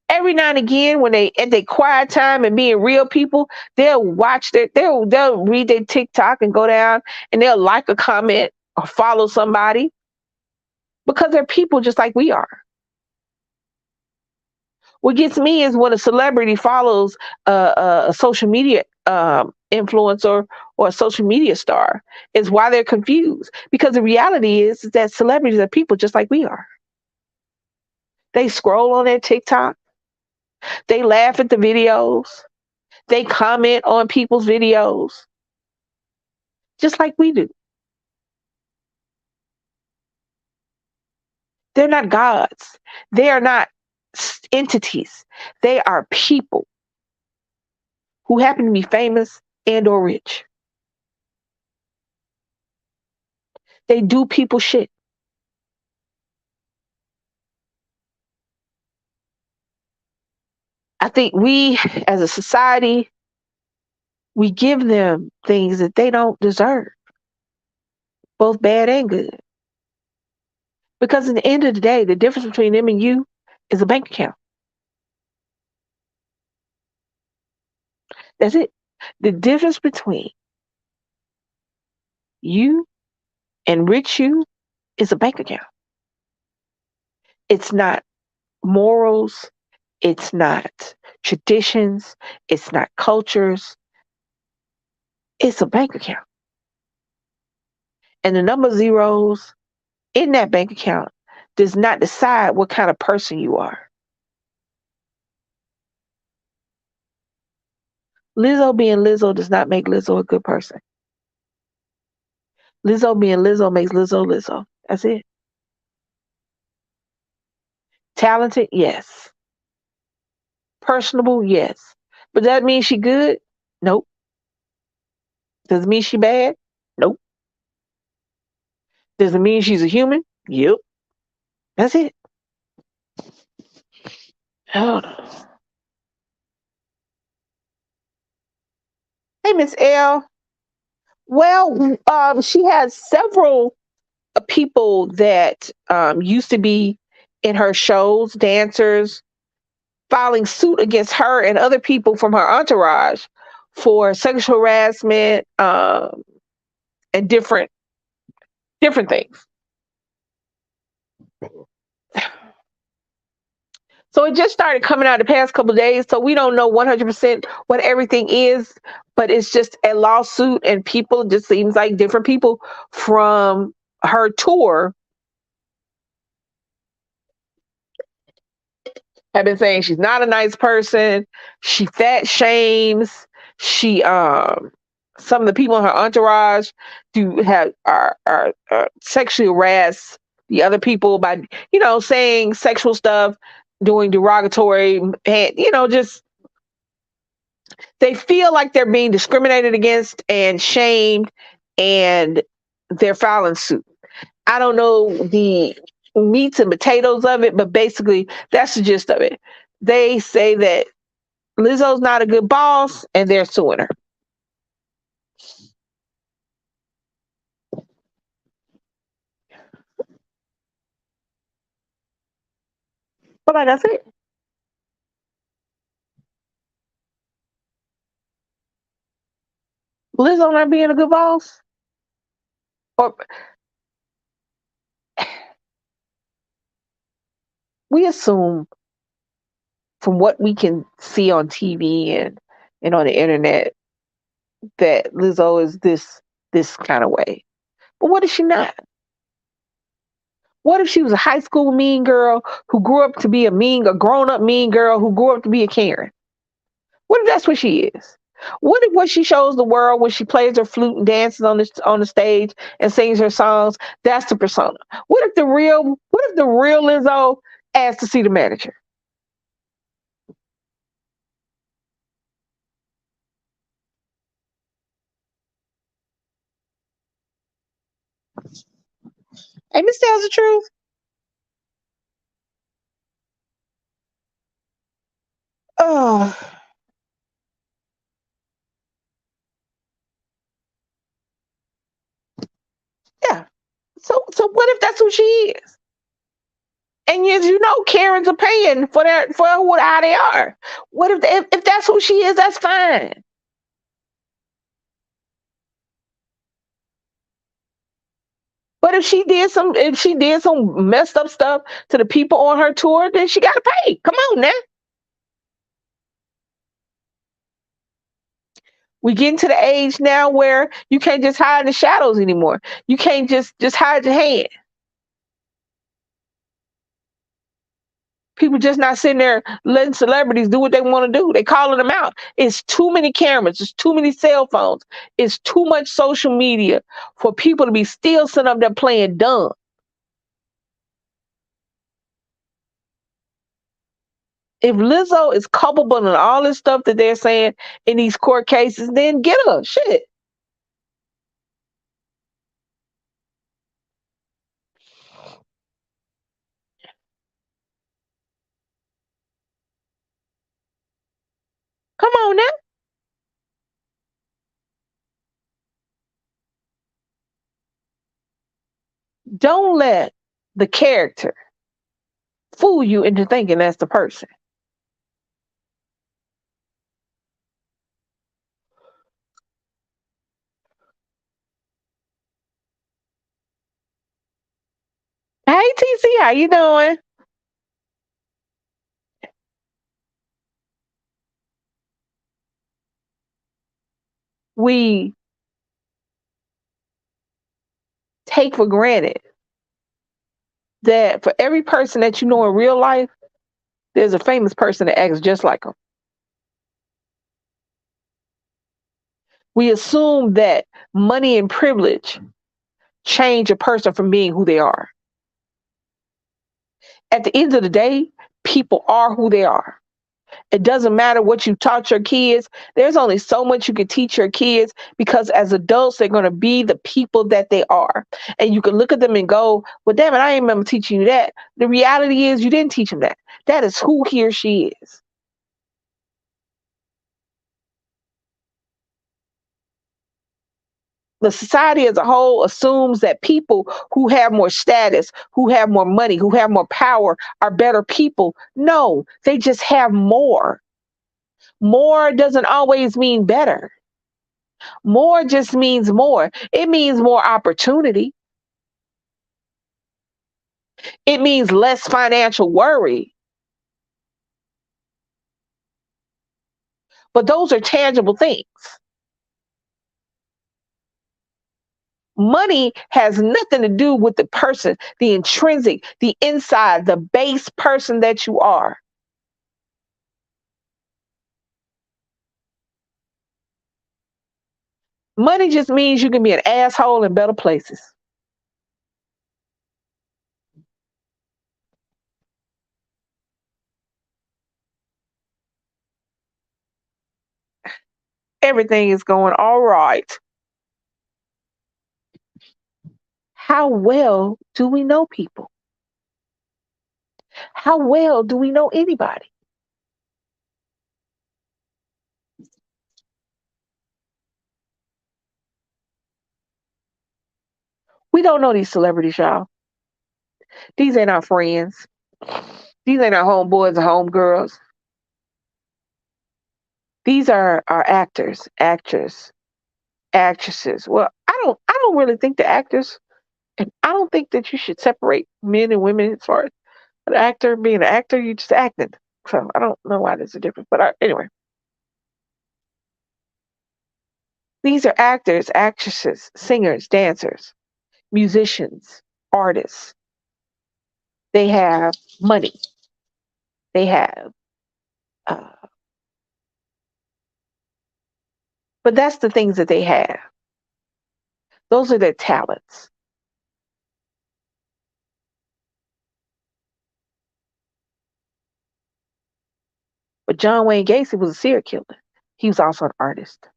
Every now and again, when they at their quiet time and being real people, they'll read their TikTok and go down and they'll like a comment or follow somebody, because they're people just like we are. What gets me is when a celebrity follows a social media influencer or a social media star, is why they're confused. Because the reality is that celebrities are people just like we are. They scroll on their TikTok, they laugh at the videos, they comment on people's videos, just like we do. They're not gods. They are not entities. They are people who happen to be famous and or rich. They do people shit. I think we as a society, we give them things that they don't deserve, both bad and good. Because at the end of the day, the difference between them and you is a bank account. That's it. The difference between you and rich you is a bank account. It's not morals. It's not traditions. It's not cultures. It's a bank account. And the number of zeros in that bank account does not decide what kind of person you are. Lizzo being Lizzo does not make Lizzo a good person. Lizzo being Lizzo makes Lizzo Lizzo. That's it. Talented, yes. Personable, yes. But that means she good? Nope. Does it mean she bad? Nope. Does it mean she's a human? Yep. That's it. Oh, no. Hey, Miss L. Well, she has several people that used to be in her shows, dancers, filing suit against her and other people from her entourage for sexual harassment and different things. So it just started coming out the past couple of days. So we don't know 100% what everything is, but it's just a lawsuit, and people, just seems like different people from her tour have been saying she's not a nice person. She fat shames. She some of the people in her entourage do have are sexually harass the other people by saying sexual stuff, doing derogatory, and just they feel like they're being discriminated against and shamed, and they're filing suit. I don't know the meats and potatoes of it, but basically that's the gist of it. They say that Lizzo's not a good boss, and they're suing her. But like I said, Lizzo not being a good boss, or we assume from what we can see on TV and on the internet that Lizzo is this kind of way. But what if she not? What if she was a high school mean girl who grew up to be a grown up mean girl who grew up to be a Karen? What if that's what she is? What if what she shows the world when she plays her flute and dances on the stage and sings her songs, that's the persona? What if the real Lizzo asked to see the manager? Hey, Miss tells the truth. Oh, yeah. So what if that's who she is? And as you know, Karens are paying for how they are. What if that's who she is? That's fine. But if she did some messed up stuff to the people on her tour, then she got to pay. Come on now. We getting to the age now where you can't just hide in the shadows anymore. You can't just hide your hand. People just not sitting there letting celebrities do what they want to do. They calling them out. It's too many cameras. It's too many cell phones. It's too much social media for people to be still sitting up there playing dumb. If Lizzo is culpable in all this stuff that they're saying in these court cases, then get her. Shit. Come on now. Don't let the character fool you into thinking that's the person. TC, how you doing? We take for granted that for every person that you know in real life, there's a famous person that acts just like them. We assume that money and privilege change a person from being who they are. At the end of the day, people are who they are. It doesn't matter what you taught your kids. There's only so much you can teach your kids because as adults, they're going to be the people that they are. And you can look at them and go, well, damn it, I ain't remember teaching you that. The reality is you didn't teach them that. That is who he or she is. The society as a whole assumes that people who have more status, who have more money, who have more power are better people. No, they just have more. More doesn't always mean better. More just means more. It means more opportunity. It means less financial worry. But those are tangible things. Money has nothing to do with the person, the intrinsic, the inside, the base person that you are. Money just means you can be an asshole in better places. Everything is going all right. How well do we know people? How well do we know anybody? We don't know these celebrities, y'all. These ain't our friends. These ain't our homeboys or homegirls. These are our actors, actresses. Well, I don't really think the actors, and I don't think that you should separate men and women as far as an actor being an actor. You just acting. So I don't know why there's a difference. But anyway, these are actors, actresses, singers, dancers, musicians, artists. They have money. They have, uh, but that's the things that they have. Those are their talents. But John Wayne Gacy was a serial killer. He was also an artist.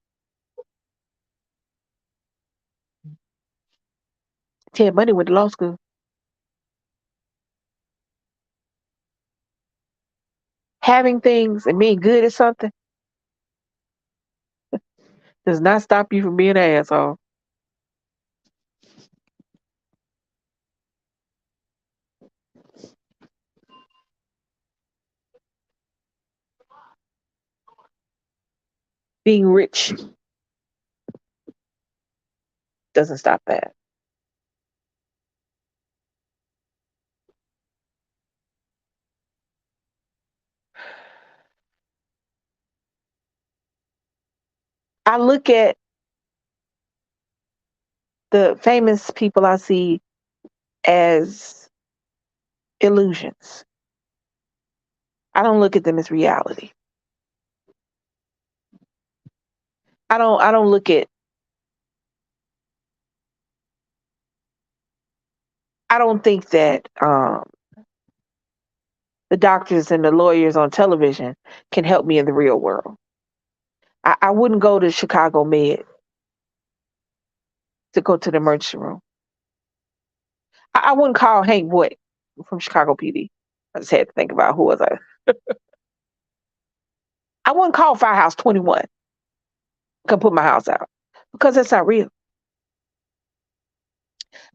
Ted Bundy went to law school. Having things and being good at something does not stop you from being an asshole. Being rich doesn't stop that. I look at the famous people I see as illusions. I don't look at them as reality. I don't look at I don't think that the doctors and the lawyers on television can help me in the real world. I wouldn't go to Chicago Med to go to the emergency room. I wouldn't call Hank Boyd from Chicago PD. I just had to think about who was I. I wouldn't call Firehouse 21. Come put my house out because that's not real.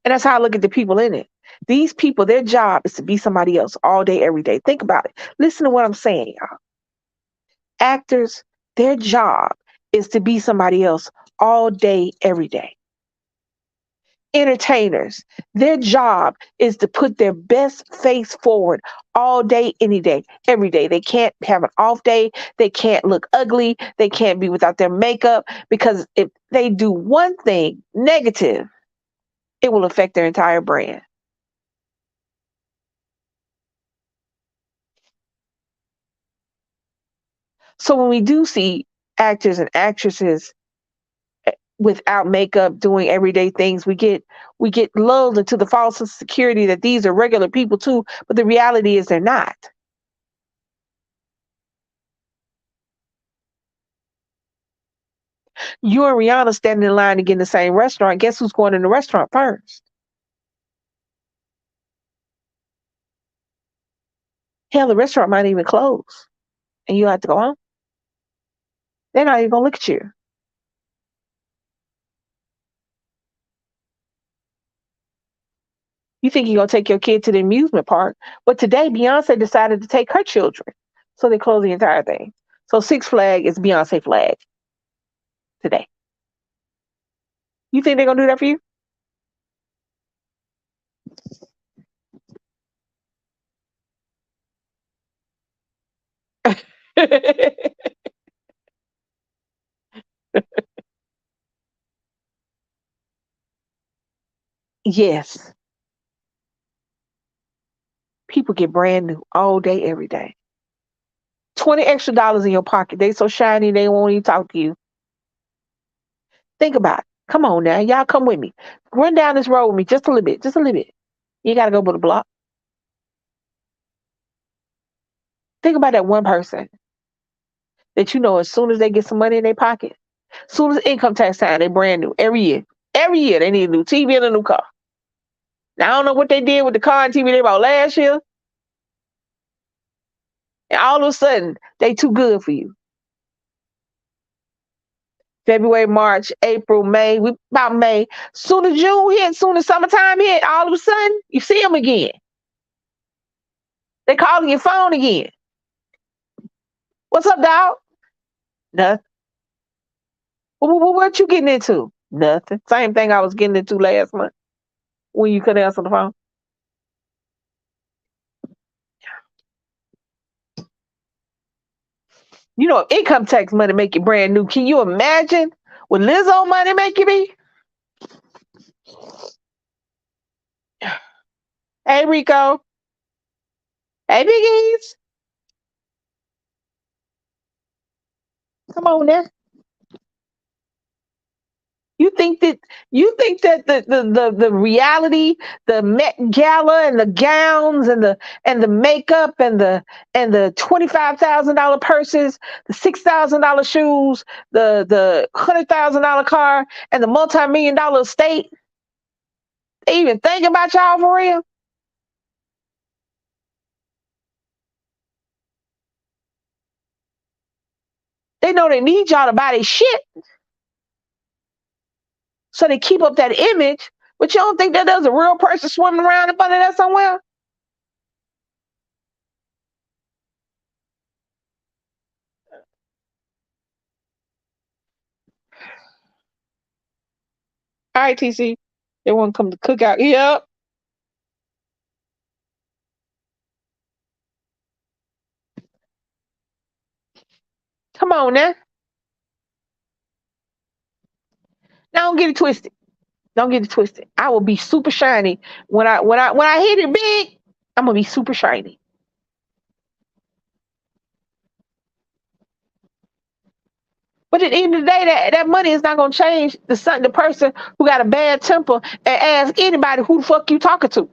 And that's how I look at the people in it. These people, their job is to be somebody else all day, every day. Think about it. Listen to what I'm saying, y'all. Actors, their job is to be somebody else all day, every day. Entertainers, their job is to put their best face forward all day, any day, every day. They can't have an off day. They can't look ugly. They can't be without their makeup because if they do one thing negative, it will affect their entire brand. So when we do see actors and actresses without makeup doing everyday things, we get lulled into the false security that these are regular people too, but the reality is they're not. You and Rihanna standing in line to get in the same restaurant. Guess who's going in the restaurant first? Hell, the restaurant might even close, and you have to go home. They're not even gonna look at you. You think you're gonna take your kid to the amusement park, but today Beyonce decided to take her children, so they closed the entire thing. So Six Flag is Beyonce flag today. You think they're gonna do that for you? Yes, people get brand new all day, every day. $20 extra in your pocket. They so shiny they won't even talk to you. Think about it. Come on now, y'all come with me. Run down this road with me just a little bit, just a little bit. You gotta go to the block. Think about that one person that you know as soon as they get some money in their pocket, as soon as income tax time, they brand new every year. Every year they need a new TV and a new car. Now I don't know what they did with the car and TV they bought last year, and all of a sudden they too good for you. February, March, April, May, we about May. Soon as June hit, soon as summertime hit, all of a sudden you see them again. They calling your phone again. What's up, dog? Nothing. What you getting into? Nothing. Same thing I was getting into last month when you couldn't answer the phone. You know, income tax money make you brand new. Can you imagine what Lizzo money make you be? Hey, Rico. Hey, Big East. Come on now. You think that the reality, the Met Gala and the gowns and the makeup and the $25,000 purses, the $6,000 shoes, the $100,000 car, and the multi-million-dollar estate, they even think about y'all for real? They know they need y'all to buy their shit, so they keep up that image. But you don't think that there's a real person swimming around up under that somewhere? All right, TC. They want to come to cookout. Yep. Come on now. Now don't get it twisted. Don't get it twisted. I will be super shiny when I hit it big. I'm gonna be super shiny. But at the end of the day, that money is not gonna change the person who got a bad temper and ask anybody who the fuck you talking to.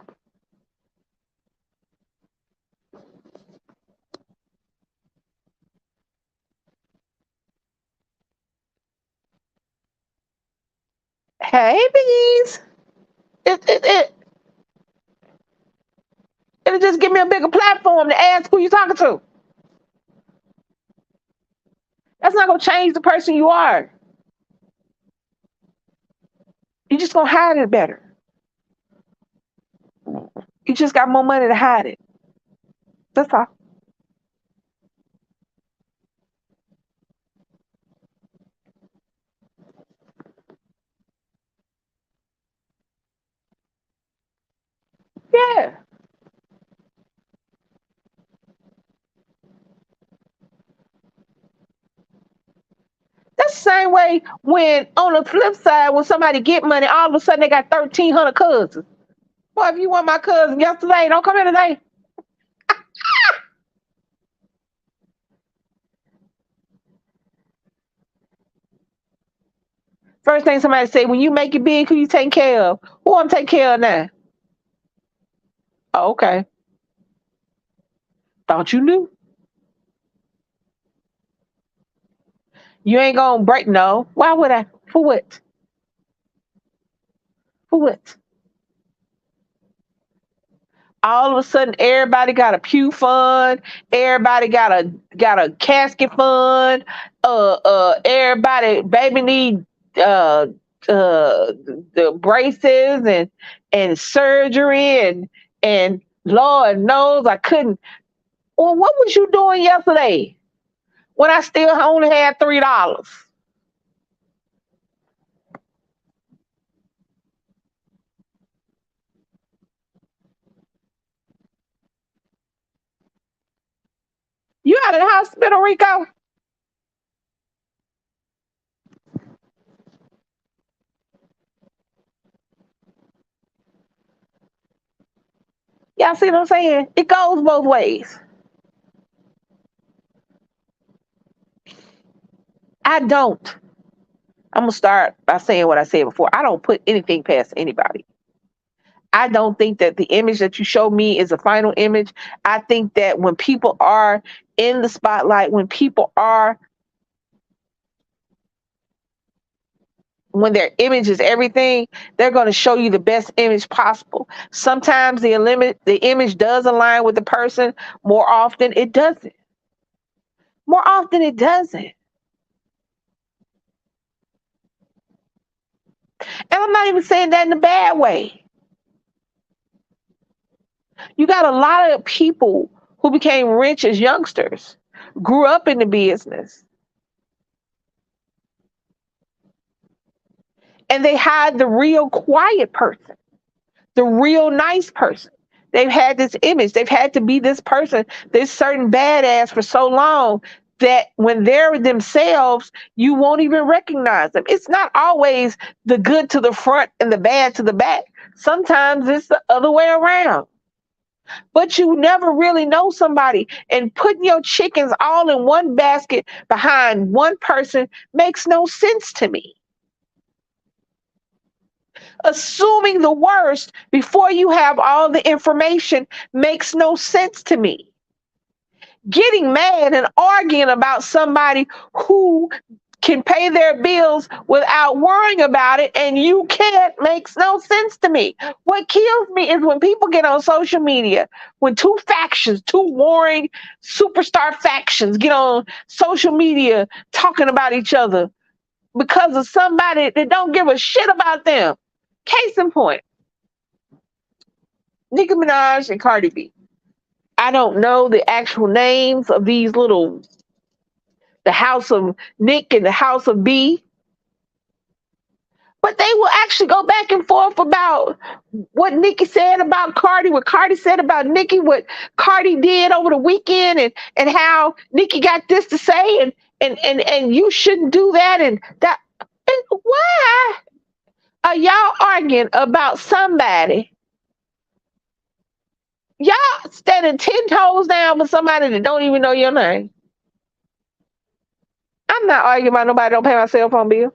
Hey, bees. It it'll just give me a bigger platform to ask who you talking to. That's not gonna change the person you are. You just gonna hide it better. You just got more money to hide it. That's all. Yeah. That's the same way when on the flip side, when somebody get money, all of a sudden they got 1,300 cousins. Well, if you want my cousin yesterday, don't come here today. First thing somebody say, when you make it big, who you taking care of? Who I'm taking care of now? Oh, okay. Thought you knew. You ain't gonna break. No. Why would I? For what? For what? All of a sudden, everybody got a pew fund. Everybody got a casket fund. Everybody, baby need uh the braces and surgery and Lord knows I couldn't. Well, what was you doing yesterday when I still only had $3? You out of the hospital, Rico? Y'all see what I'm saying? It goes both ways. I don't. I'm gonna start by saying what I said before. I don't put anything past anybody. I don't think that the image that you show me is a final image. I think that when people are in the spotlight, when their image is everything, they're going to show you the best image possible. Sometimes the image does align with the person. More often, it doesn't. More often, it doesn't. And I'm not even saying that in a bad way. You got a lot of people who became rich as youngsters, grew up in the business, and they hide the real quiet person, the real nice person. They've had this image. They've had to be this person, this certain badass for so long that when they're themselves, you won't even recognize them. It's not always the good to the front and the bad to the back. Sometimes it's the other way around. But you never really know somebody. And putting your chickens all in one basket behind one person makes no sense to me. Assuming the worst before you have all the information makes no sense to me. Getting mad and arguing about somebody who can pay their bills without worrying about it and you can't makes no sense to me. What kills me is when people get on social media, when two factions, two warring superstar factions get on social media talking about each other because of somebody that don't give a shit about them. Case in point, Nicki Minaj and Cardi B. I don't know the actual names of these little, the house of Nick and the house of B, but they will actually go back and forth about what Nicki said about Cardi, what Cardi said about Nicki, what Cardi did over the weekend, and how Nicki got this to say, and you shouldn't do that, and that. And why are y'all arguing about somebody? Y'all standing 10 toes down for somebody that don't even know your name. I'm not arguing about nobody don't pay my cell phone bill.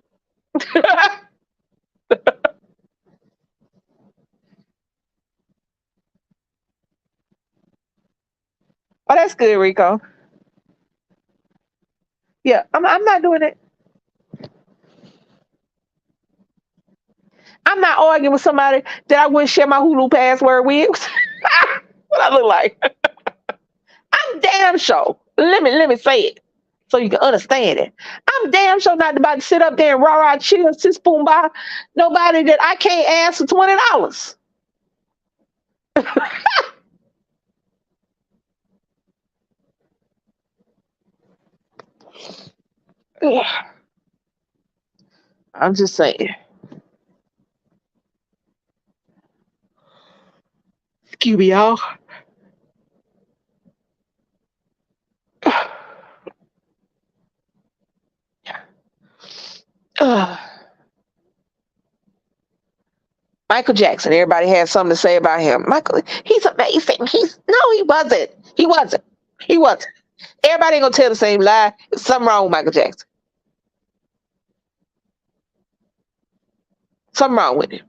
Oh, that's good, Rico. Yeah, I'm not doing it. I'm not arguing with somebody that I wouldn't share my Hulu password with. What I look like? I'm damn sure. Let me say it so you can understand it. I'm damn sure not about to sit up there and rah chill, sit spoon by nobody that I can't ask for $20. I'm just saying. Excuse me, y'all. Uh, Michael Jackson. Everybody has something to say about him. Michael, he's amazing. He wasn't. He wasn't. He wasn't. Everybody ain't gonna tell the same lie. There's something wrong with Michael Jackson. Something wrong with him.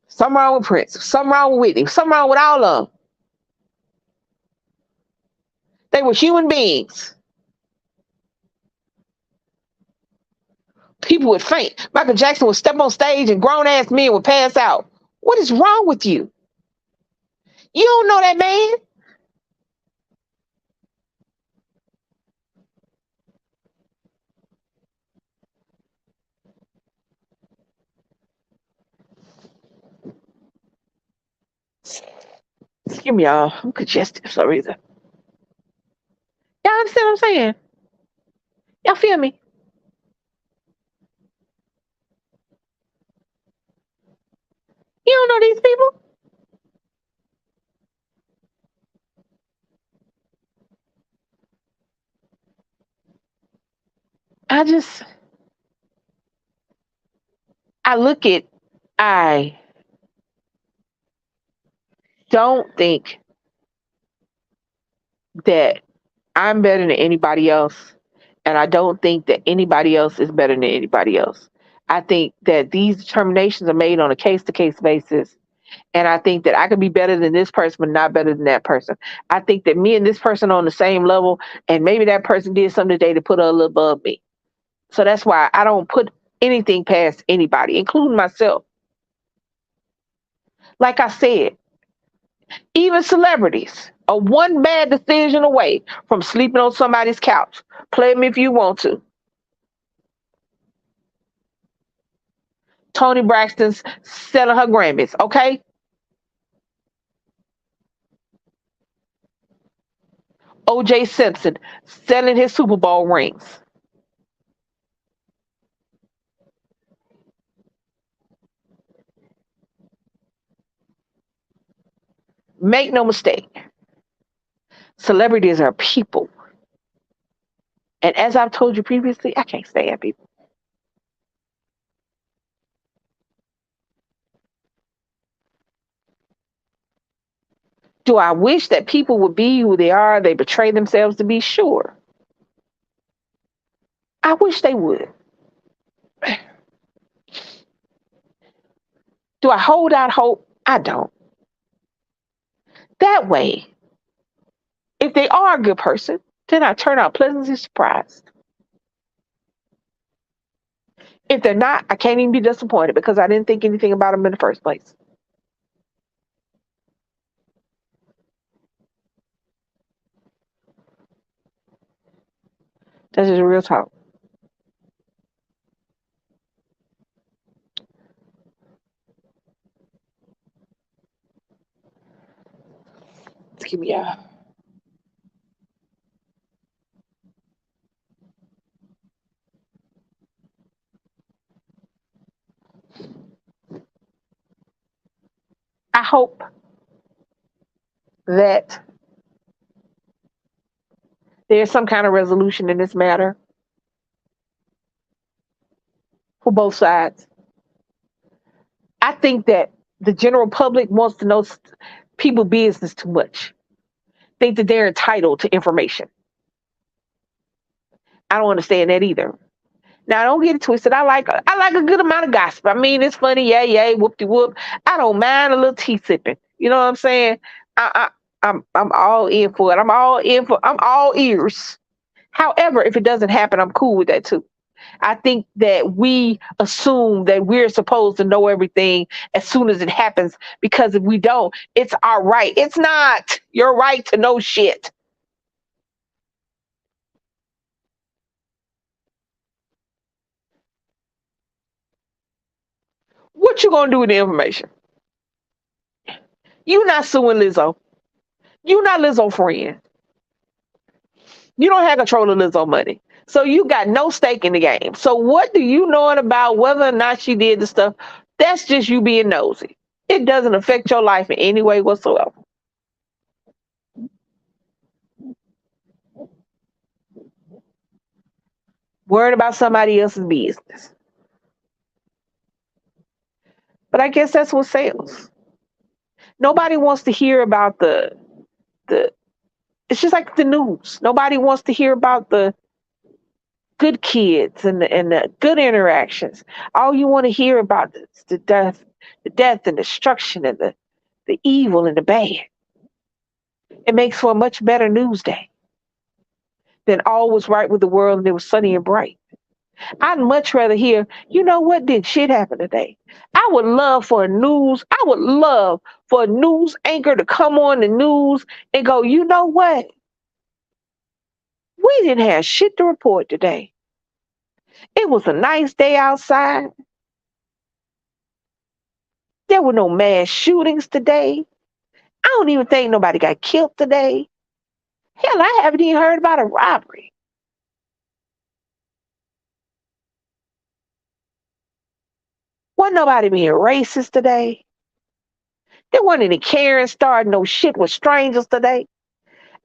Something wrong with Prince. Something wrong with Whitney. Something wrong with all of them. They were human beings. People would faint. Michael Jackson would step on stage and grown ass men would pass out. What is wrong with you? You don't know that man? Excuse me, y'all. I'm congested for some reason. Y'all understand what I'm saying? Y'all feel me? You don't know these people? I just, I look at, I don't think that I'm better than anybody else. And I don't think that anybody else is better than anybody else. I think that these determinations are made on a case to case basis. And I think that I could be better than this person, but not better than that person. I think that me and this person are on the same level, and maybe that person did something today to put her a little above me. So that's why I don't put anything past anybody, including myself. Like I said, even celebrities are one bad decision away from sleeping on somebody's couch. Play them if you want to. Tony Braxton's selling her Grammys, okay? OJ Simpson selling his Super Bowl rings. Make no mistake, celebrities are people. And as I've told you previously, I can't stand people. Do I wish that people would be who they are, they betray themselves to be? Sure. I wish they would. Do I hold out hope? I don't. That way, if they are a good person, then I turn out pleasantly surprised. If they're not, I can't even be disappointed because I didn't think anything about them in the first place. That's just real talk. Excuse me, yeah. I hope that there's some kind of resolution in this matter for both sides. I think that the general public wants to know people business too much. Think that they're entitled to information. I don't understand that either. Now, don't get it twisted. I like a good amount of gossip. I mean, it's funny, yeah, yeah, whoop de whoop. I don't mind a little tea sipping. You know what I'm saying? I'm all in for it. I'm all ears. However, if it doesn't happen, I'm cool with that too. I think that we assume that we're supposed to know everything as soon as it happens because if we don't, it's our right. It's not your right to know shit. What you gonna do with the information? You not suing Lizzo. You not Lizzo friend. You don't have control of Lizzo money. So you got no stake in the game. So what do you know about whether or not she did the stuff? That's just you being nosy. It doesn't affect your life in any way whatsoever. Worried about somebody else's business. But I guess that's what sells. Nobody wants to hear about the it's just like the news. Nobody wants to hear about the good kids and the good interactions. All you want to hear about is the death and destruction and the evil and the bad. It makes for a much better news day than all was right with the world and it was sunny and bright. I'd much rather hear, you know what, did shit happen today? I would love for a news anchor to come on the news and go, you know what? We didn't have shit to report today. It was a nice day outside. There were no mass shootings today. I don't even think nobody got killed today. Hell, I haven't even heard about a robbery. Wasn't nobody being racist today. There wasn't any Karen starting no shit with strangers today.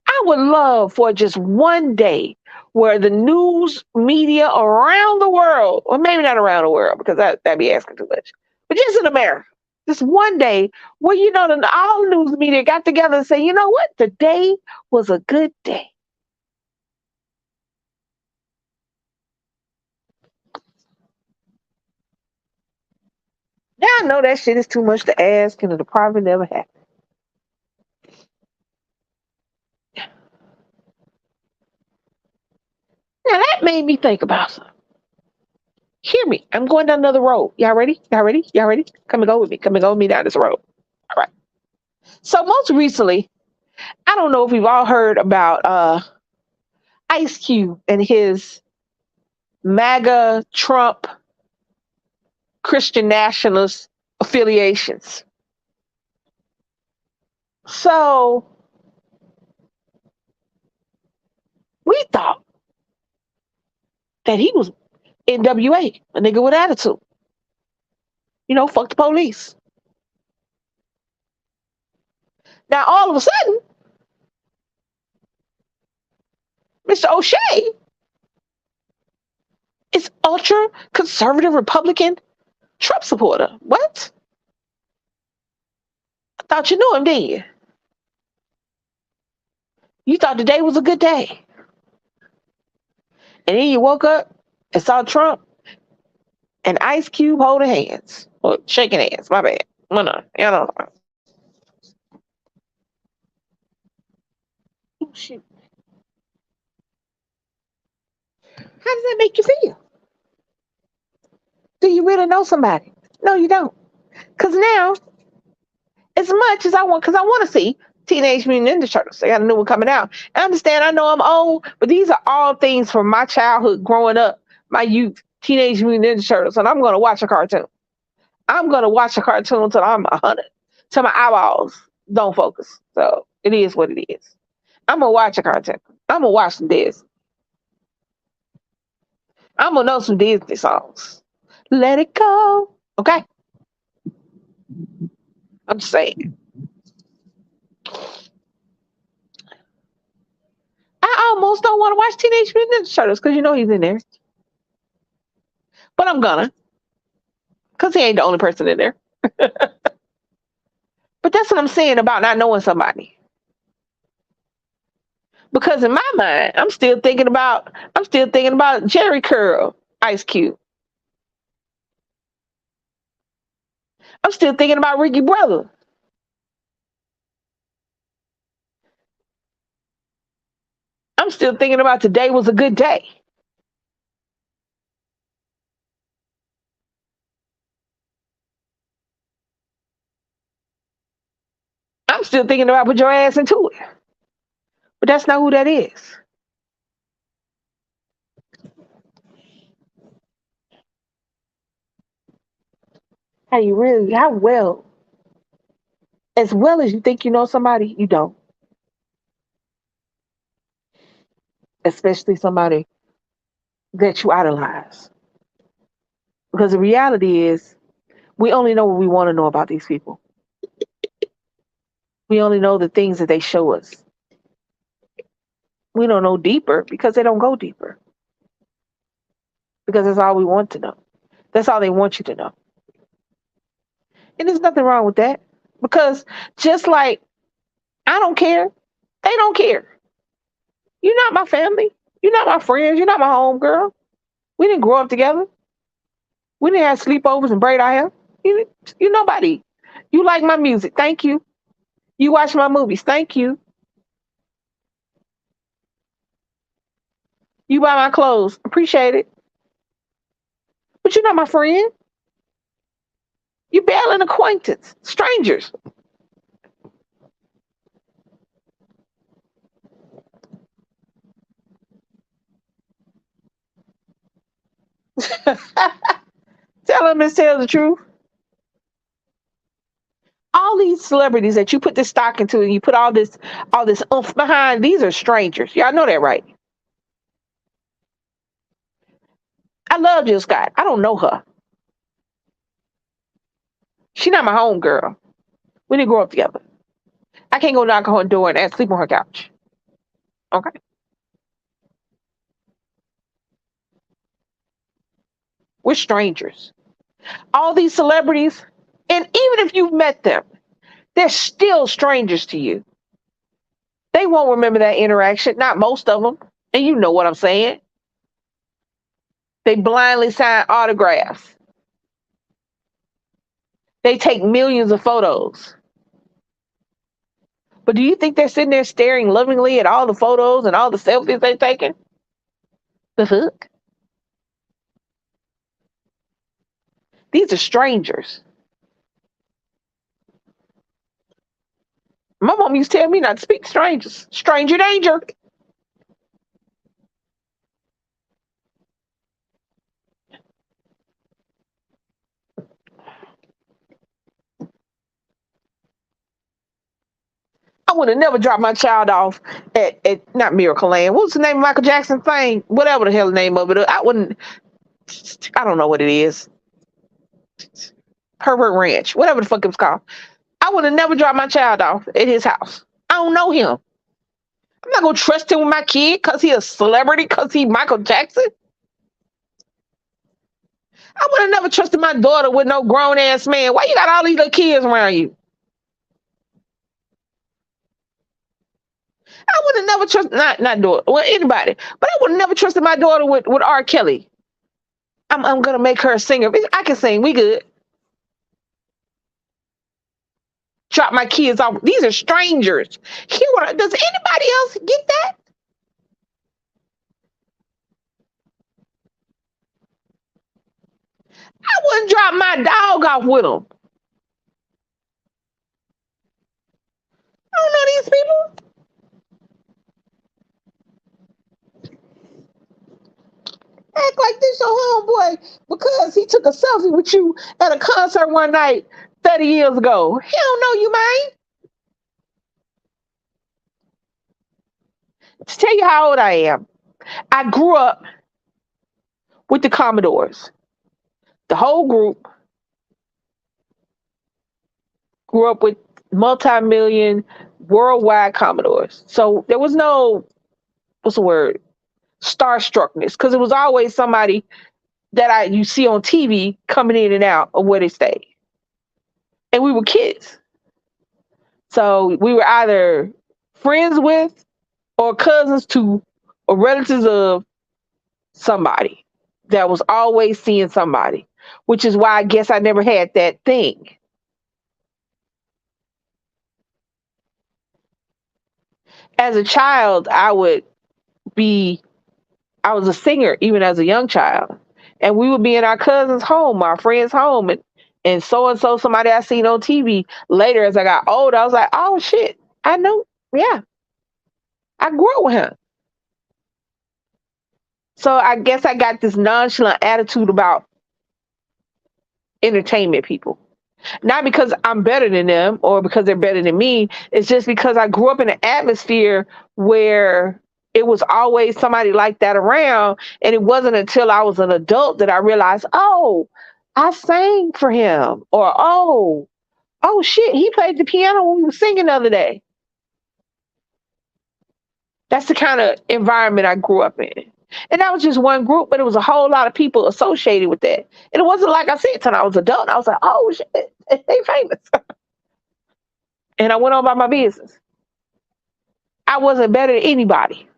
I would love for just one day where the news media around the world, or maybe not around the world because that'd be asking too much, but just in America, just one day where all news media got together and say, you know what, today was a good day. Now I know that shit is too much to ask and it'll probably never happen. Now that made me think about something. Hear me. I'm going down another road. Y'all ready? Y'all ready? Y'all ready? Come and go with me. Come and go with me down this road. All right. So most recently, I don't know if we've all heard about Ice Cube and his MAGA Trump Christian nationalist affiliations. So we thought that he was NWA, a nigga with attitude. Fuck the police. Now all of a sudden, Mr. O'Shea is ultra conservative Republican Trump supporter. What? I thought you knew him, didn't you? You thought today was a good day. And then you woke up and saw Trump and Ice Cube holding hands. Or shaking hands, my bad. No. Oh, shoot. How does that make you feel? Do you really know somebody? No, you don't. Because now, as much as because I want to see Teenage Mutant Ninja Turtles. They got a new one coming out. I understand, I know I'm old, but these are all things from my childhood growing up, my youth, Teenage Mutant Ninja Turtles, and I'm going to watch a cartoon. I'm going to watch a cartoon until I'm 100, till my eyeballs don't focus. So it is what it is. I'm going to watch a cartoon. I'm going to watch some Disney. I'm going to know some Disney songs. Let it go. Okay? I'm just saying. I almost don't want to watch Teenage Mutant Ninja Turtles because he's in there. But I'm gonna, because he ain't the only person in there. But that's what I'm saying about not knowing somebody. Because in my mind, I'm still thinking about Jerry Curl, Ice Cube. I'm still thinking about Ricky Brother. I'm still thinking about today was a good day. I'm still thinking about put your ass into it. But that's not who that is. How as well as you think you know somebody, you don't. Especially somebody that you idolize. Because the reality is, we only know what we want to know about these people. We only know the things that they show us. We don't know deeper because they don't go deeper. Because that's all we want to know. That's all they want you to know. And there's nothing wrong with that. Because just like I don't care, they don't care. You're not my family. You're not my friends. You're not my home girl. We didn't grow up together. We didn't have sleepovers and braid our hair. You, you nobody. You like my music. Thank you. You watch my movies. Thank you. You buy my clothes. Appreciate it. But you're not my friend. You're barely an acquaintance. Strangers. Tell them and tell the truth. All these celebrities that you put this stock into and you put all this oomph behind, these are strangers. Y'all know that, right? I love Jill Scott. I don't know her. She not my home girl. We didn't grow up together. I can't go knock on her door and sleep on her couch. Okay. We're strangers. All these celebrities, and even if you've met them, they're still strangers to you. They won't remember that interaction, not most of them. And you know what I'm saying. They blindly sign autographs. They take millions of photos. But do you think they're sitting there staring lovingly at all the photos and all the selfies they're taking? The fuck? These are strangers. My mom used to tell me not to speak to strangers. Stranger danger. I would have never dropped my child off at not Miracle Land. What's the name of Michael Jackson thing? Whatever the hell the name of it. I wouldn't. I don't know what it is. Herbert Ranch, whatever the fuck it was called. I would have never dropped my child off at his house. I don't know him. I'm not gonna trust him with my kid because he a celebrity, because he Michael Jackson. I would have never trusted my daughter with no grown ass man. Why you got all these little kids around you? I would have never trusted not daughter, well anybody, but I would have never trusted my daughter with R. Kelly. I'm gonna make her a singer. I can sing. We good. Drop my kids off. These are strangers. Does anybody else get that? I wouldn't drop my dog off with them. I don't know these people. Act like this your homeboy because he took a selfie with you at a concert one night 30 years ago. He don't know you, man. To tell you how old I am, I grew up with the Commodores. The whole group grew up with multi-million worldwide Commodores. So there was no, what's the word, starstruckness, because it was always somebody that you see on TV coming in and out of where they stay. And we were kids. So we were either friends with or cousins to or relatives of somebody that was always seeing somebody, which is why I guess I never had that thing. As a child, be, I was a singer even as a young child. And we would be in our cousin's home, our friend's home, and so somebody I seen on TV. Later, as I got older, I was like, oh shit, I know, yeah, I grew up with him. So I guess I got this nonchalant attitude about entertainment people. Not because I'm better than them or because they're better than me. It's just because I grew up in an atmosphere where it was always somebody like that around. And it wasn't until I was an adult that I realized, oh, I sang for him. Or, Oh shit, he played the piano when we were singing the other day. That's the kind of environment I grew up in. And that was just one group, but it was a whole lot of people associated with that. And it wasn't like I said till I was adult. I was like, oh shit, they famous. And I went on about my business. I wasn't better than anybody.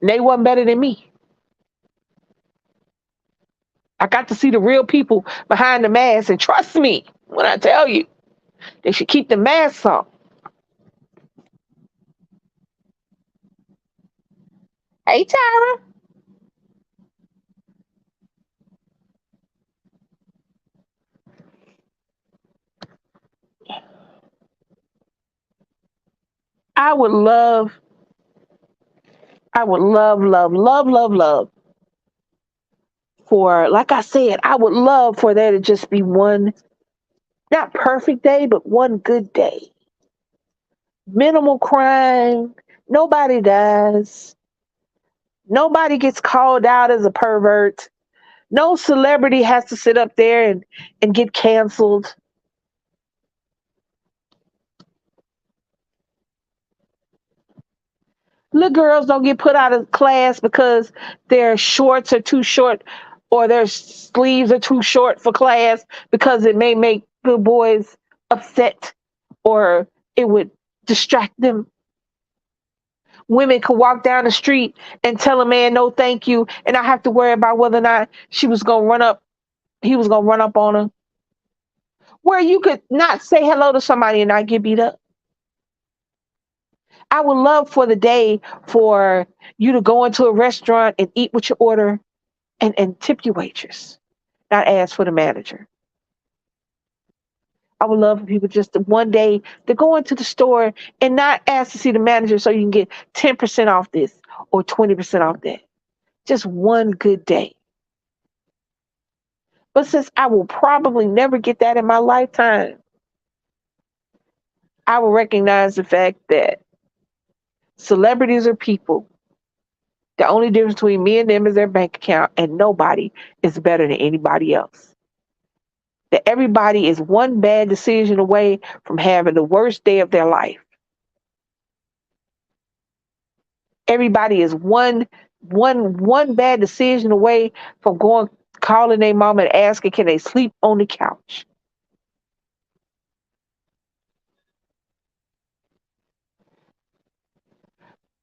And they wasn't better than me. I got to see the real people behind the mask. And trust me when I tell you, they should keep the masks on. Hey, Tyra. I would love, I would love, love, love, love, love for, like I said, I would love for there to just be one, not perfect day, but one good day. Minimal crime. Nobody dies. Nobody gets called out as a pervert. No celebrity has to sit up there and get canceled. Little girls don't get put out of class because their shorts are too short or their sleeves are too short for class because it may make good boys upset or it would distract them. Women could walk down the street and tell a man no thank you and not have to worry about whether or not she was gonna run up he was gonna run up on her. Where you could not say hello to somebody and not get beat up. I would love for the day for you to go into a restaurant and eat what you order and tip your waitress, not ask for the manager. I would love for people just to one day to go into the store and not ask to see the manager so you can get 10% off this or 20% off that. Just one good day. But since I will probably never get that in my lifetime, I will recognize the fact that celebrities are people. The only difference between me and them is their bank account, and nobody is better than anybody else. That everybody is one bad decision away from having the worst day of their life. Everybody is one bad decision away from going calling their mom and asking can they sleep on the couch.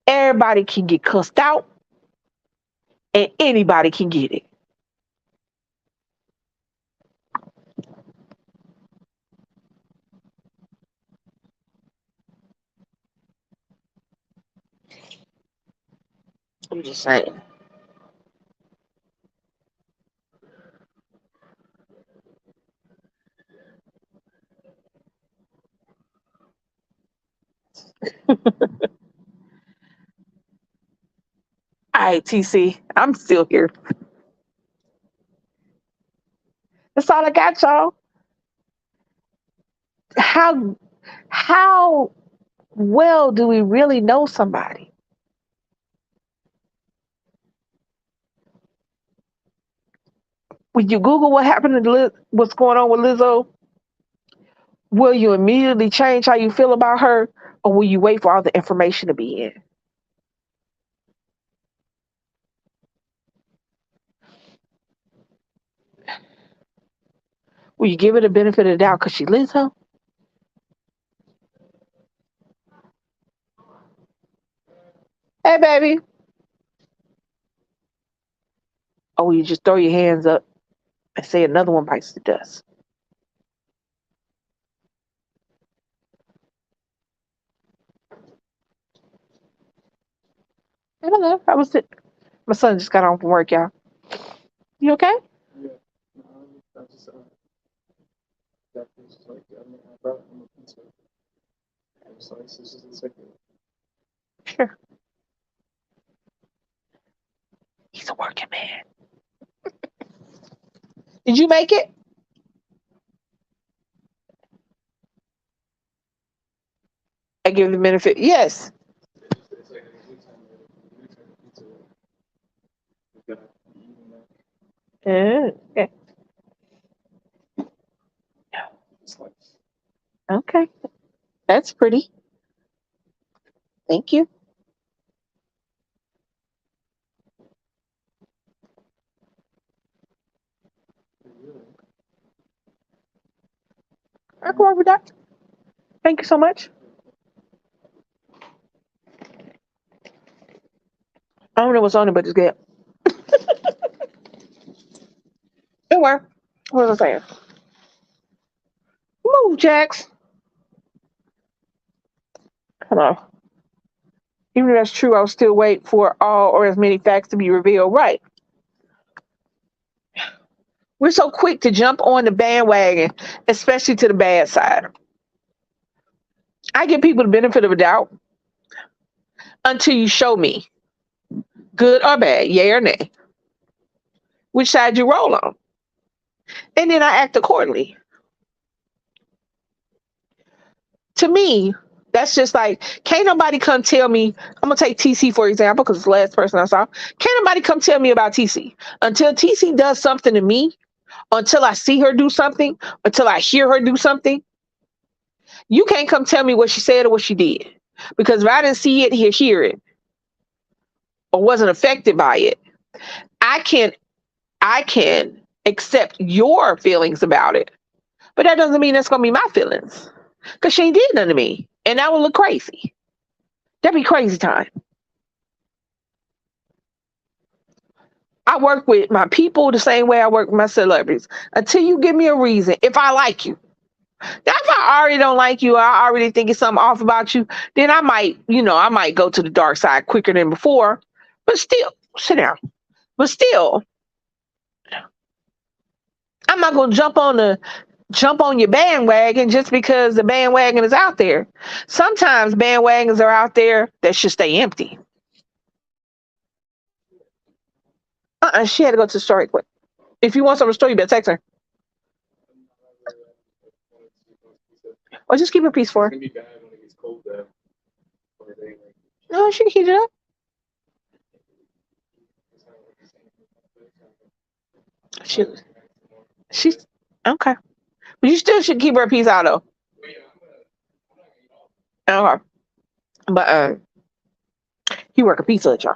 Everybody can get cussed out and anybody can get it. I'm just saying. All right, TC, I'm still here. That's all I got, y'all. How how well do we really know somebody? When you Google what happened to what's going on with Lizzo, will you immediately change how you feel about her, or will you wait for all the information to be in? Will you give her the benefit of the doubt because she Lizzo? Hey, baby. Or will you just throw your hands up and say another one bites the dust? I don't know. I was my son just got home from work, y'all. You okay? Sure. He's a working man. Did you make it? I give the benefit. Yes. Okay. Okay. That's pretty. Thank you. I go over that. Thank you so much. I don't know what's on it, but it's good. It worked. What was I saying? Move, Jax. Come on. Even if that's true, I'll still wait for all or as many facts to be revealed. Right. We're so quick to jump on the bandwagon, especially to the bad side. I give people the benefit of a doubt until you show me, good or bad, yay or nay, which side you roll on. And then I act accordingly. To me, that's just like, can't nobody come tell me, I'm gonna take TC for example, because it's the last person I saw. Can't nobody come tell me about TC. Until TC does something to me, until I see her do something, until I hear her do something, you can't come tell me what she said or what she did. Because if I didn't see it, hear it, or wasn't affected by it, I can I can accept your feelings about it. But that doesn't mean that's gonna be my feelings. Cause she ain't did nothing to me. And that would look crazy. That'd be crazy time. I work with my people the same way I work with my celebrities. Until you give me a reason, if I like you. Now, if I already don't like you, I already think it's something off about you, then I might go to the dark side quicker than before. But still, sit down. But still, I'm not gonna jump on your bandwagon just because the bandwagon is out there. Sometimes bandwagons are out there that should stay empty. She had to go to the store quick. If you want something to store, you better text her. Or just keep her peace for her. No, she can heat it up. She, she's okay. But you still should keep her peace out though. Okay. But you work a pizza at y'all.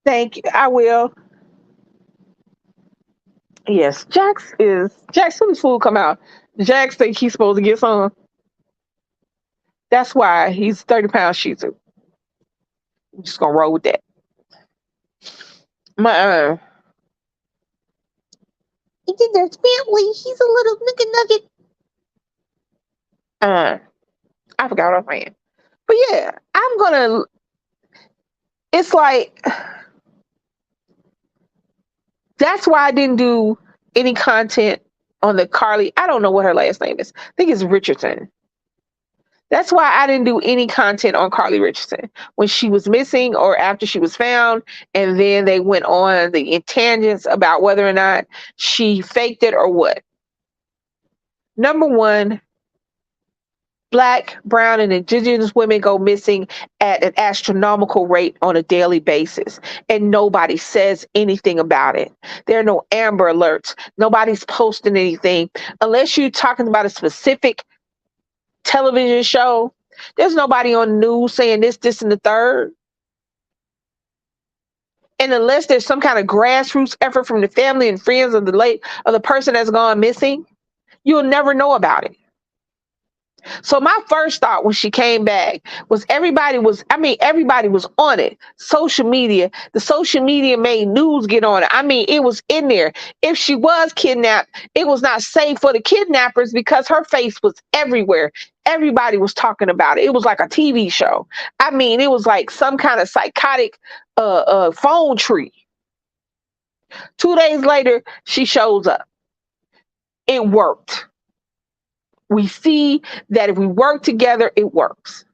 Thank you. I will. Yes. Jax when his food come out. Jax think he's supposed to get some. That's why he's 30 pounds shih tzu. I'm just gonna roll with that. My there's family. He's a little nugget. Uh I forgot what I was saying. But yeah, I'm gonna it's like that's why I didn't do any content on the CARLEE. I don't know what her last name is. I think it's Richardson. That's why I didn't do any content on CARLEE Richardson when she was missing or after she was found. And then they went on the tangents about whether or not she faked it or what. Number one, Black, brown, and indigenous women go missing at an astronomical rate on a daily basis, and nobody says anything about it. There are no Amber Alerts. Nobody's posting anything. Unless you're talking about a specific television show, there's nobody on the news saying this, and the third. And unless there's some kind of grassroots effort from the family and friends of the person that's gone missing, you'll never know about it. So my first thought when she came back was everybody was on it. The social media made news get on it. I mean, it was in there. If she was kidnapped, it was not safe for the kidnappers because her face was everywhere. Everybody was talking about it. It was like a TV show. I mean, it was like some kind of psychotic phone tree. 2 days later, she shows up. It worked. We see that if we work together, it works.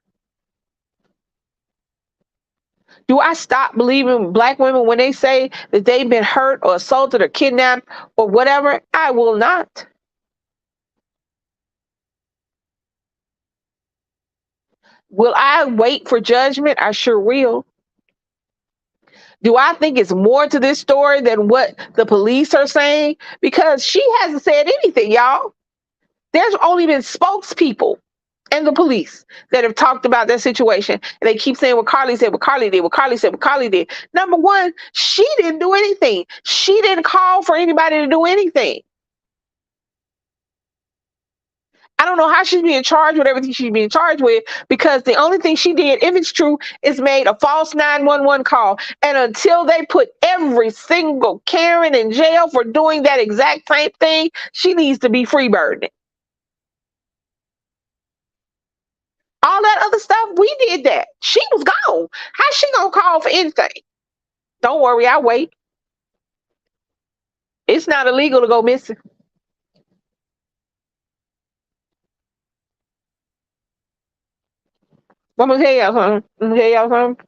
Do I stop believing Black women when they say that they've been hurt or assaulted or kidnapped or whatever? I will not. Will I wait for judgment? I sure will. Do I think it's more to this story than what the police are saying? Because she hasn't said anything, y'all. There's only been spokespeople and the police that have talked about that situation. And they keep saying what CARLEE said, what CARLEE did, what CARLEE said, what CARLEE did. Number one, she didn't do anything. She didn't call for anybody to do anything. I don't know how she's being charged with everything she's being charged with, because the only thing she did, if it's true, is made a false 911 call. And until they put every single Karen in jail for doing that exact same thing, she needs to be free birded. All that other stuff, we did that. She was gone. How's she gonna call for anything? Don't worry, I'll wait. It's not illegal to go missing. I'm gonna tell y'all something. I'm gonna tell y'all something,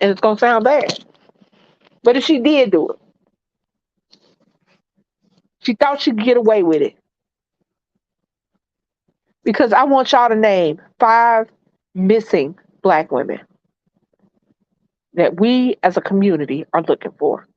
and it's gonna sound bad. But if she did do it, she thought she could get away with it. Because I want y'all to name 5 missing Black women that we as a community are looking for.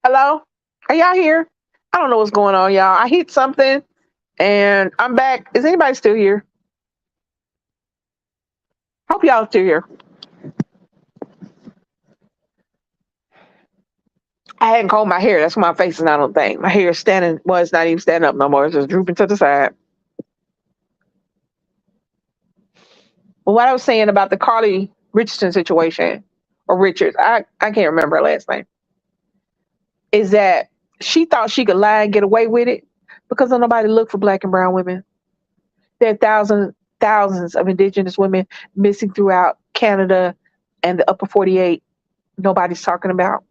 Hello? Are y'all here? I don't know what's going on, y'all. I hit something and I'm back. Is anybody still here? Hope y'all still here. I hadn't combed my hair. That's why my face is not on the thing. My hair is standing, well, it's not even standing up no more. It's just drooping to the side. But what I was saying about the Carly Richardson situation, or Richards, I can't remember her last name, is that she thought she could lie and get away with it because don't nobody look for Black and brown women. There are thousands of indigenous women missing throughout Canada and the upper 48. Nobody's talking about.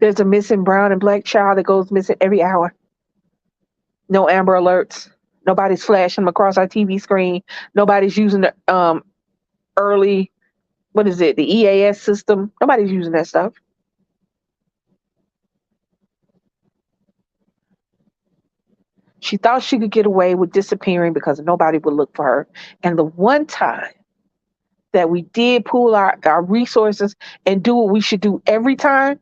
There's a missing brown and Black child that goes missing every hour. No Amber Alerts. Nobody's flashing them across our TV screen. Nobody's using the early, what is it, the EAS system. Nobody's using that stuff. She thought she could get away with disappearing because nobody would look for her. And the one time that we did pool our resources and do what we should do every time,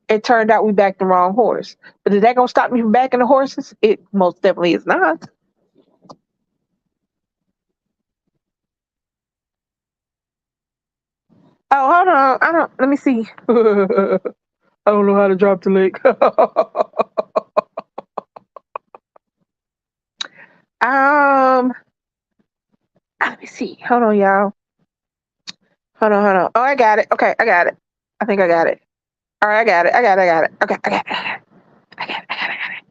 it turned out we backed the wrong horse. But is that gonna stop me from backing the horses? It most definitely is not. Oh, hold on. I don't. Let me see. I don't know how to drop the link. um, let me see. Hold on, y'all. Hold on, hold on. Oh, I got it. Okay, I got it. I think I got it. All right, I got it. I got it. I got it. Okay, I got it. I got it. I got it. I got it.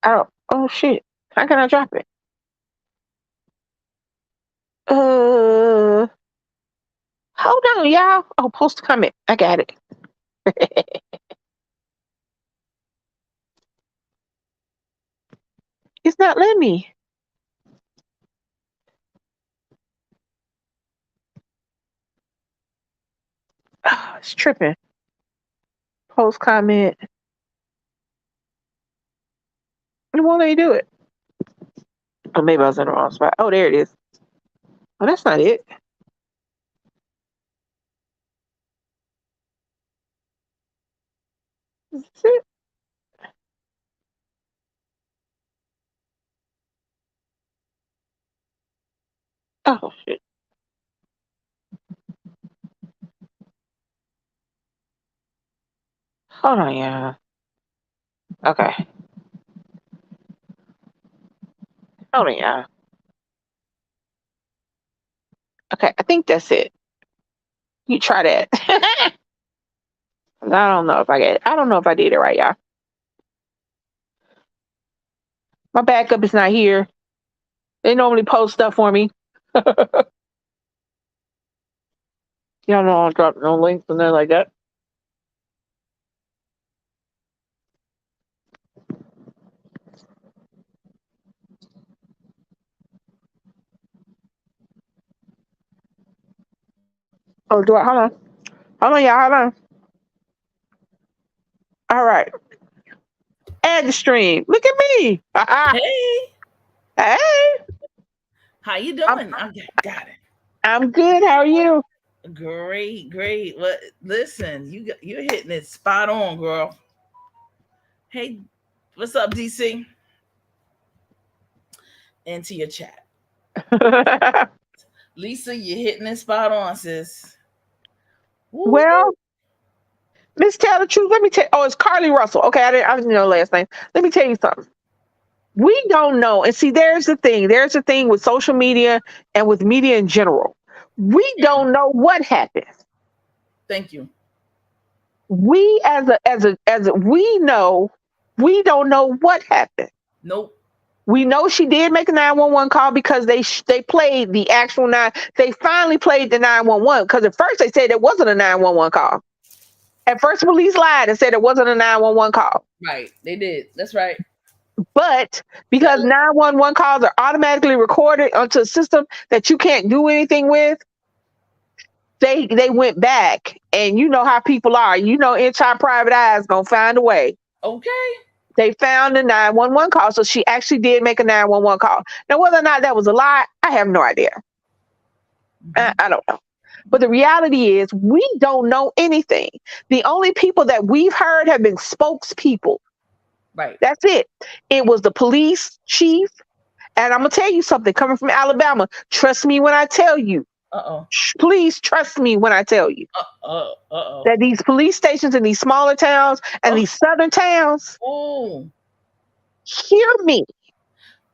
Oh, oh shit. How can I drop it? Uh, hold on, y'all. Oh, post a comment. I got it. It's not letting me. Oh, it's tripping. Post comment. It won't let you do it. Oh, maybe I was in the wrong spot. Oh, there it is. Oh, that's not it. Is this it? Oh shit. Hold on, yeah. Okay. Hold on, y'all. Okay, I think that's it. You try that. I don't know if I get it. I don't know if I did it right, y'all. My backup is not here. They normally post stuff for me. Y'all know I don't drop no links and nothing like that. Oh, do I? Hold on. Hold on, y'all. Hold on. All right. Add the stream. Look at me. Hey, Hey. how you I'm, doing? I got it. I'm good. How are you? Great, great. What? Listen, you're hitting it spot on, girl. Hey, what's up, DC? Into your chat, Lisa. You're hitting it spot on, sis. Woo. Well, let's tell the truth. Let me tell. Oh, it's Carly Russell. Okay, I didn't know the last name. Let me tell you something. We don't know. And see, there's the thing. There's the thing with social media and with media in general. We don't know what happened. Thank you. We as a we don't know what happened. Nope. We know she did make a 911 call because they played the actual nine. They finally played the 911 because at first they said it wasn't a 911 call. At first, police lied and said it wasn't a 911 call. Right. They did. That's right. But because That, 911 calls are automatically recorded onto a system that you can't do anything with, they went back. And you know how people are. You know, inside private eyes gonna find a way. okay. They found the 911 call, so she actually did make a 911 call. Now, whether or not that was a lie, I have no idea. I don't know. But the reality is, we don't know anything. The only people that we've heard have been spokespeople. Right. That's it. It was the police chief. And I'm going to tell you something coming from Alabama. Trust me when I tell you. Uh-oh. Please trust me when I tell you Uh-oh. that these police stations in these smaller towns and these southern towns, Oh. hear me.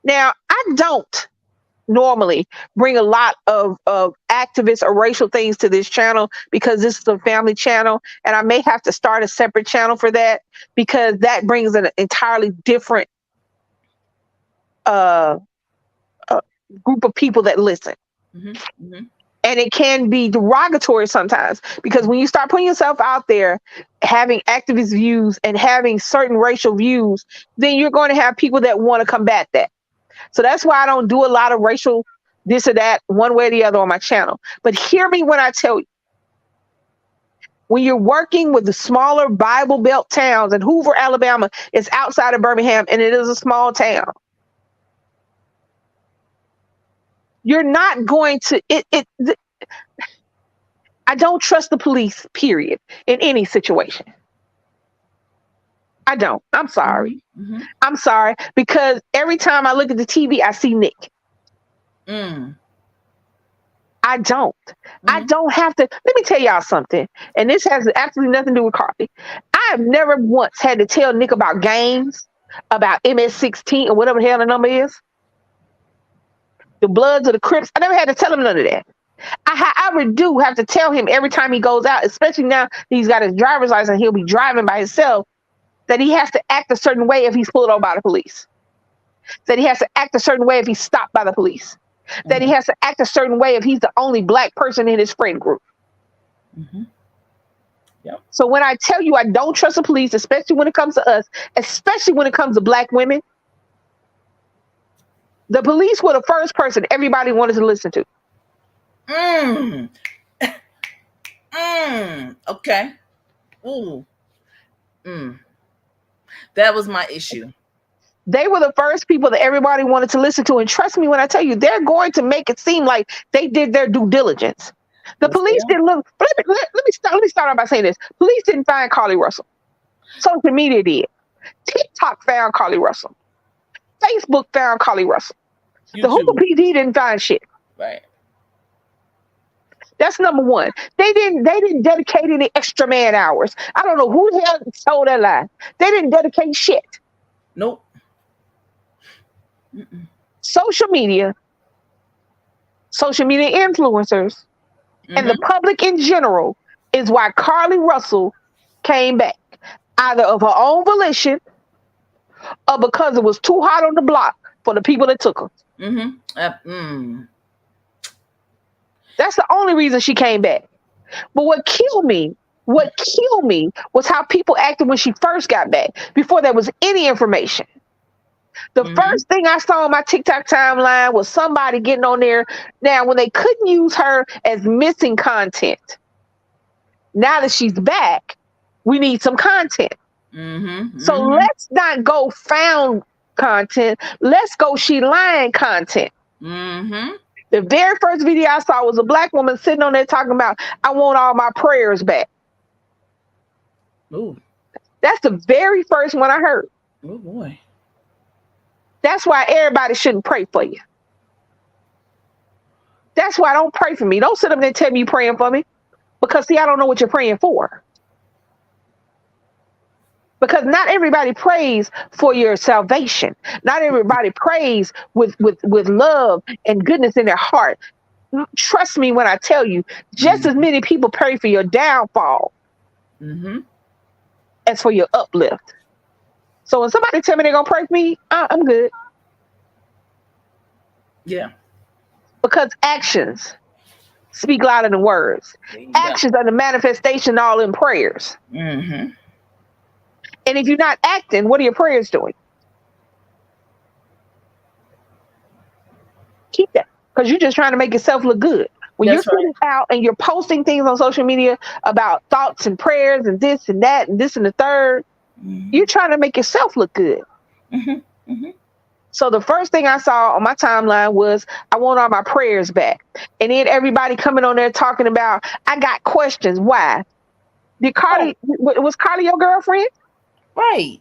Now, I don't normally bring a lot of activist or racial things to this channel because this is a family channel. And I may have to start a separate channel for that because that brings an entirely different uh, group of people that listen. And it can be derogatory sometimes because when you start putting yourself out there, having activist views and having certain racial views, then you're going to have people that want to combat that. So that's why I don't do a lot of racial this or that one way or the other on my channel. But hear me when I tell you, when you're working with the smaller Bible Belt towns, and Hoover, Alabama is outside of Birmingham and it is a small town, you're not going to, I don't trust the police, period, in any situation. I don't. I'm sorry. I'm sorry. Because every time I look at the TV, I see Nick. I don't. I don't have to. Let me tell y'all something. And this has absolutely nothing to do with Carly. I have never once had to tell Nick about games, about MS-16 or whatever the hell the number is. The Bloods or the Crips. I never had to tell him none of that. I do have to tell him every time he goes out, especially now he's got his driver's license, he'll be driving by himself, that he has to act a certain way if he's pulled over by the police. That he has to act a certain way if he's stopped by the police. That he has to act a certain way if he's the only black person in his friend group. Yep. So when I tell you I don't trust the police, especially when it comes to us, especially when it comes to black women, the police were the first person everybody wanted to listen to. Okay. Ooh. That was my issue. They were the first people that everybody wanted to listen to. And trust me when I tell you, they're going to make it seem like they did their due diligence. The police didn't look. Let me start out by saying this. Police didn't find Carly Russell. Social media did. TikTok found Carly Russell. Facebook found Carly Russell. The Hoover PD didn't find shit. Right. That's number one. They didn't dedicate any extra man hours. I don't know who the hell told that lie. They didn't dedicate shit. Nope. social media, social media influencers, and the Mm-hmm. public in general is why Carlee Russell came back, either of her own volition or because it was too hot on the block for the people that took her. Mm-hmm. That's the only reason she came back. But what killed me was how people acted when she first got back, before there was any information. The Mm-hmm. first thing I saw on my TikTok timeline was somebody getting on there. Now, when they couldn't use her as missing content, now that she's back, we need some content. Mm-hmm. So Mm-hmm. let's not go found content. Let's go she lying content. Mm-hmm. The very first video I saw was a black woman sitting on there talking about, I want all my prayers back. Ooh. That's the very first one I heard. Oh boy. That's why everybody shouldn't pray for you. That's why don't pray for me. Don't sit up there and tell me you're praying for me. Because see, I don't know what you're praying for. Because not everybody prays for your salvation. Not everybody prays with love and goodness in their heart. Trust me when I tell you, just as many people pray for your downfall Mm-hmm. as for your uplift. So when somebody tell me they're gonna pray for me, I'm good. Yeah. Because actions speak louder than words. There you go. Actions are the manifestation all in prayers. Mm-hmm. And if you're not acting, what are your prayers doing? Keep that. Because you're just trying to make yourself look good. When you're That's right. sitting out and you're posting things on social media about thoughts and prayers and this and that and this and the third, Mm-hmm. you're trying to make yourself look good. Mm-hmm. Mm-hmm. So the first thing I saw on my timeline was, I want all my prayers back. And then everybody coming on there talking about, I got questions. Why? Did Right. was Carlee your girlfriend? Right.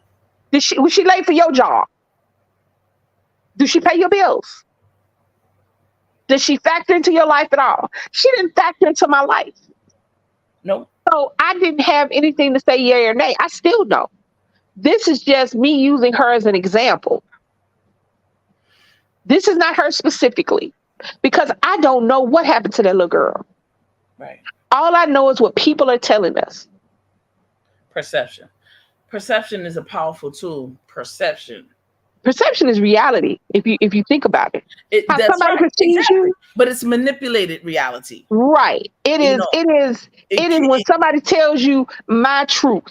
Was she late for your job? Do she pay your bills? Does she factor into your life at all? She didn't factor into my life. Nope. So I didn't have anything to say yay or nay. I still don't. This is just me using her as an example. This is not her specifically, because I don't know what happened to that little girl. Right. All I know is what people are telling us. Perception. Perception is a powerful tool. Perception. Perception is reality. If you think about it, how That's somebody right. perceives Exactly. you, But it's manipulated reality. right? It You is. know, It is. it, It is when somebody tells you my truth.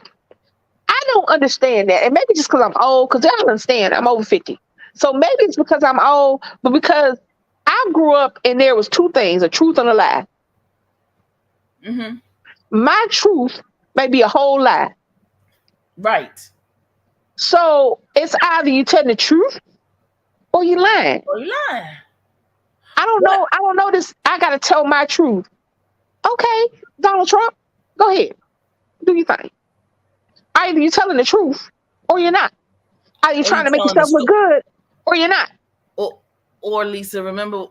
I don't understand that, and maybe just because I'm old. Because y'all understand, I'm over 50, so maybe it's because I'm old, but because I grew up and there was two things: a truth and a lie. mm-hmm. My truth may be a whole lie. Right. So it's either you telling the truth or you lying. Or you lying. I don't know. I don't know this. I gotta tell my truth. Okay, Donald Trump, go ahead, do your thing. Either you telling the truth or you're not. Are you Or you trying to make telling the yourself look story. good or you're not? Or Lisa, remember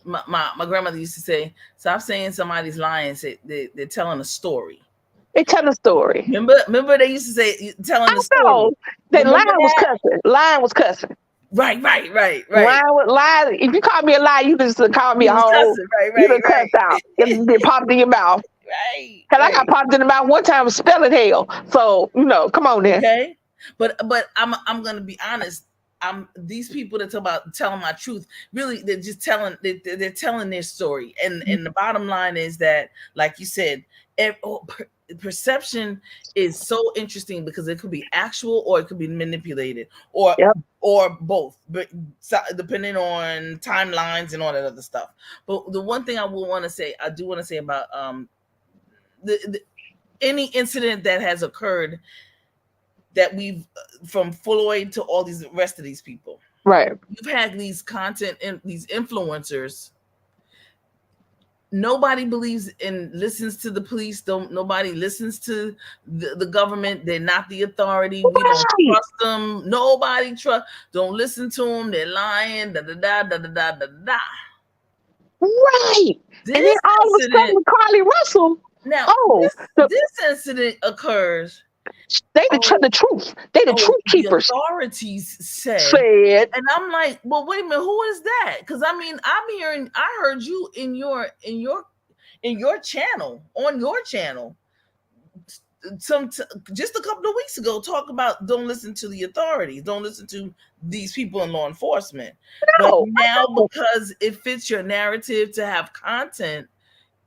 my grandmother used to say, stop saying somebody's lying. Say they're telling a story. They telling a story. Remember they used to say telling the I story. know that Remember lying was that? cussing. Lying was cussing. Right. Lying was lie. If you call me a lie, you just call me You a was hoe. cussing. You done cussed out. It been popped in your mouth. Right. Hell, I got popped in the mouth one time with spelling hell. So, come on there. Okay. But I'm gonna be honest. These people that talk about telling my truth, really they're just telling they're telling their story. And the bottom line is that, like you said, perception is so interesting because it could be actual or it could be manipulated or Yep. or both, but depending on timelines and all that other stuff. But the one thing I do want to say about any incident that has occurred that we've from Floyd to all these rest of these people. Right. You've had these content and these influencers. Nobody believes and listens to the police. Nobody listens to the government. They're not the authority. We don't Right. trust them. Nobody trust. Don't listen to them. They're lying. Da da da da da da da da. Right. And then This all of a sudden incident with Carlee Russell, now oh, this incident occurs, They Oh, the truth. They the oh, truth the keepers. authorities said. Said And I'm like, well, wait a minute, who is that? Because I mean, I heard you in your channel, on your channel, some just a couple of weeks ago, talk about don't listen to the authorities, don't listen to these people in law enforcement. But no, I now, don't. because it fits your narrative to have content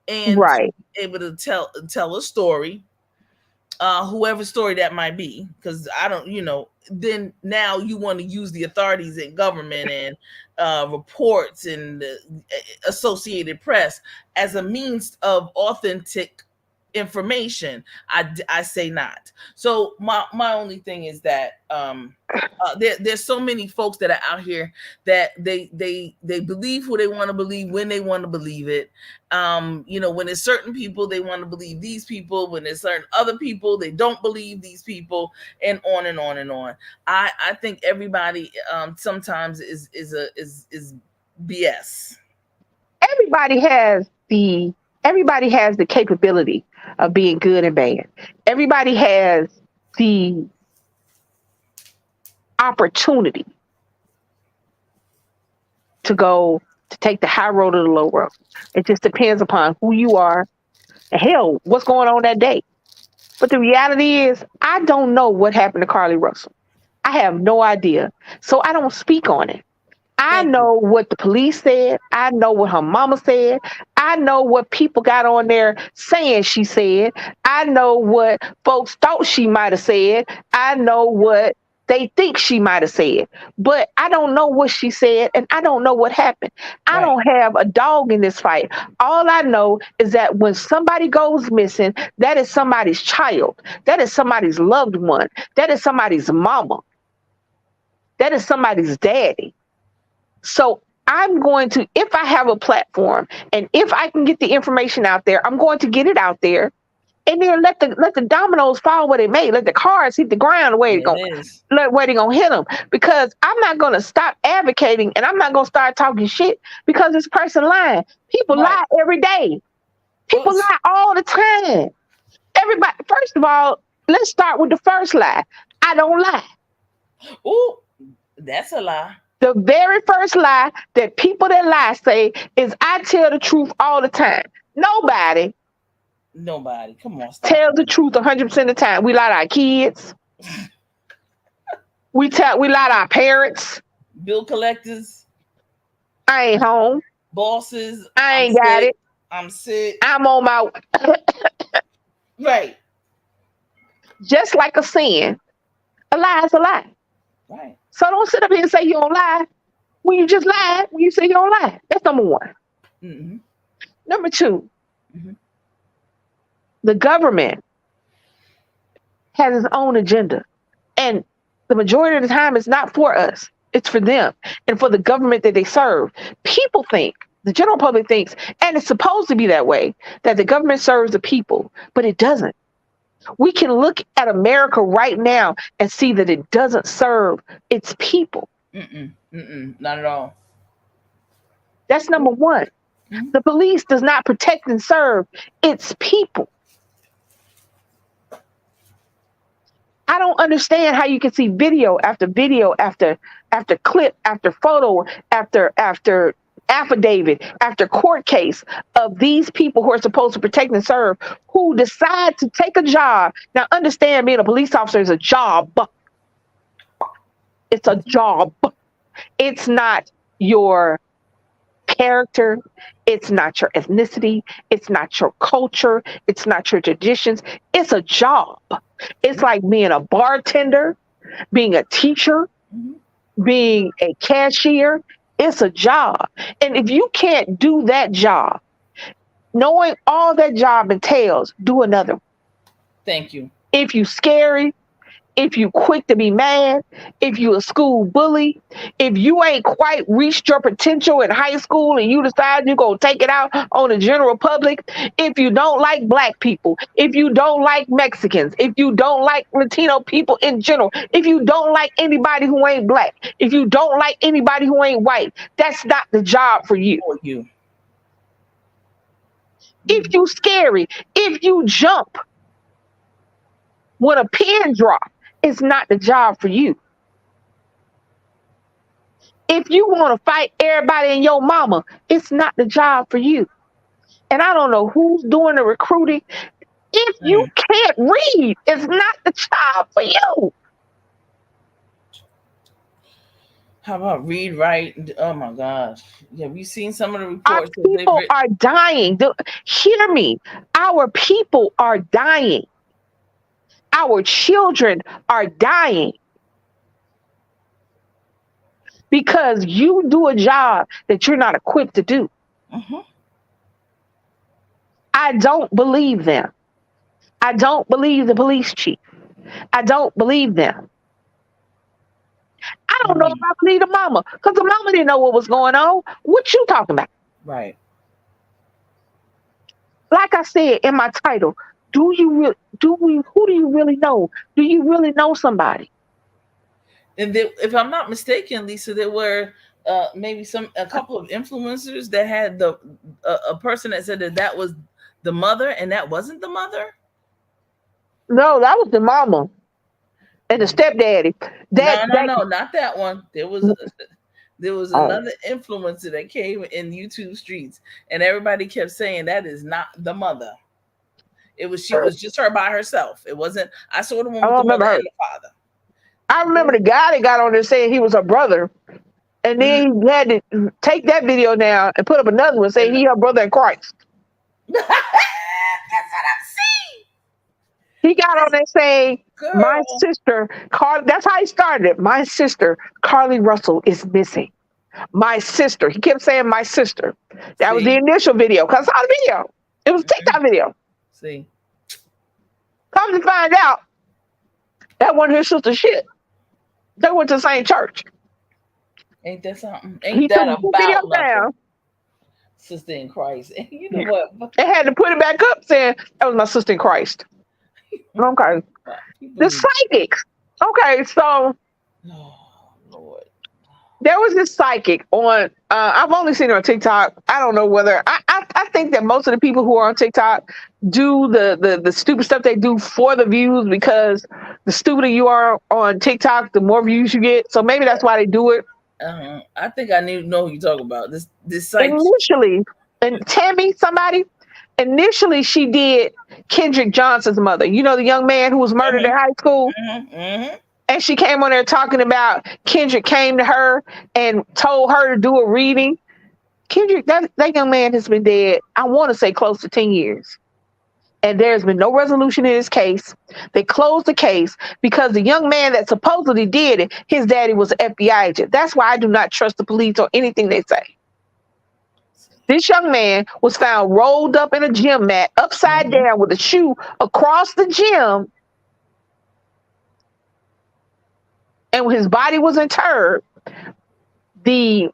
and to Right. be able to tell a story, whoever story that might be, because I don't, then now you want to use the authorities and government and reports and the Associated Press as a means of authentic information. I say not. So my only thing is that there's so many folks that are out here that they believe who they want to believe when they want to believe it. When there's certain people they want to believe these people, when there's certain other people they don't believe these people, and on and on and on. I think everybody sometimes is BS. Everybody has the everybody has the capability of being good and bad. Everybody has the opportunity to take the high road or the low road. It just depends upon who you are and hell, what's going on that day. But the reality is, I don't know what happened to Carlee Russell. I have no idea. So I don't speak on it. I Thank you. know what the police said. I know what her mama said. I know what people got on there saying she said. I know what folks thought she might have said. I know what they think she might have said. But I don't know what she said and I don't know what happened. I Right. don't have a dog in this fight. All I know is that when somebody goes missing, that is somebody's child. That is somebody's loved one. That is somebody's mama. That is somebody's daddy. So I'm going to, if I have a platform and if I can get the information out there, I'm going to get it out there and then let the dominoes fall where they may. Let the cards hit the ground where It is. where they gonna hit them. Because I'm not gonna stop advocating and I'm not gonna start talking shit because this person lying. People Right. lie every day. Oh, People lie all the time. Everybody. First of all, let's start with the first lie. I don't lie. ooh, that's a lie. The very first lie that people that lie say is I tell the truth all the time. Nobody Nobody. Come on, stop tells the it. truth 100% of the time. We lie to our kids. We lie to our parents. Bill collectors, I ain't home. bosses. I I'm ain't got sick. it. I'm sick. I'm on my Right. just like a sin. A lie is a lie. Right. So don't sit up here and say you don't lie when you just lied when you say you don't lie. That's number one. Mm-hmm. Number two, Mm-hmm. the government has its own agenda. And the majority of the time, it's not for us. It's for them and for the government that they serve. People think, the general public thinks, and it's supposed to be that way, that the government serves the people, but it doesn't. We can look at America right now and see that it doesn't serve its people. Mm-mm. Mm-mm. Not at all. That's number one. Mm-hmm. The police does not protect and serve its people. I don't understand how you can see video after clip after photo after affidavit after court case of these people who are supposed to protect and serve who decide to take a job. Now understand being a police officer is a job. It's a job. It's not your character. It's not your ethnicity. It's not your culture. It's not your traditions. It's a job. It's like being a bartender, being a teacher, Mm-hmm. being a cashier. It's a job. And if you can't do that job, knowing all that job entails, do another. Thank you. If you scary, if you quick to be mad, if you a school bully, if you ain't quite reached your potential in high school and you decide you're going to take it out on the general public, if you don't like black people, if you don't like Mexicans, if you don't like Latino people in general, if you don't like anybody who ain't black, if you don't like anybody who ain't white, that's not the job for you. For you. If Mm-hmm. you scary, if you jump, When a pin drop, it's not the job for you. If you want to fight everybody and your mama, it's not the job for you. And I don't know who's doing the recruiting. If you Mm. can't read, it's not the job for you. How about read, write? Oh my gosh. Have you seen some of the Our reports that they've people written? are dying. Hear me. Our people are dying. Our children are dying because you do a job that you're not equipped to do. Mm-hmm. I don't believe them. I don't believe the police chief. I don't believe them. I don't know if Mm. I believe the mama because the mama didn't know what was going on. What you talking about? Right. Like I said in my title, do you really? Do we? Who do you really know? Do you really know somebody? And there, if I'm not mistaken, Lisa, there were maybe a couple of influencers that had a person that said that that was the mother, and that wasn't the mother. No, that was the mama and the Mm. stepdaddy. That No, no, that. no, not that one. There was Oh, another influencer that came in YouTube streets, and everybody kept saying that is not the mother. It was she was just her by herself. It wasn't. I saw the one I with the don't mother remember her. and the father. I remember the guy that got on there saying he was her brother, and Mm. then he had to take that video down and put up another one saying And he her brother in Christ. that's what I'm saying, He got on there saying, "My girl. sister, Carl." That's how he started it. My sister, Carlee Russell, is missing. My sister. He kept saying, "My sister." That was the See, initial video. Cause I saw the video. It was a TikTok video. see, Come to find out, that wasn't his sister shit. They went to the same church. ain't that something? He Ain't took that the video about nothing, down sister in Christ? And you know and what? had to put it back up saying that was my sister in Christ. Okay. People The need. psychics. Okay, so Oh Lord. there was this psychic on I've only seen her on TikTok. I don't know whether I think that most of the people who are on TikTok do the stupid stuff they do for the views because the stupider you are on TikTok, the more views you get. So maybe that's why they do it. I think I need to know who you talk about. This site. Initially, and Tammy, somebody, initially she did Kendrick Johnson's mother. You know, the young man who was murdered in Mm-hmm, high school? mm-hmm. And she came on there talking about Kendrick came to her and told her to do a reading. Kendrick, that young man has been dead, I want to say close to 10 years. And there's been no resolution in his case. They closed the case because the young man that supposedly did it, his daddy was an FBI agent. That's why I do not trust the police or anything they say. This young man was found rolled up in a gym mat, upside Mm-hmm. down with a shoe across the gym, and when his body was interred, the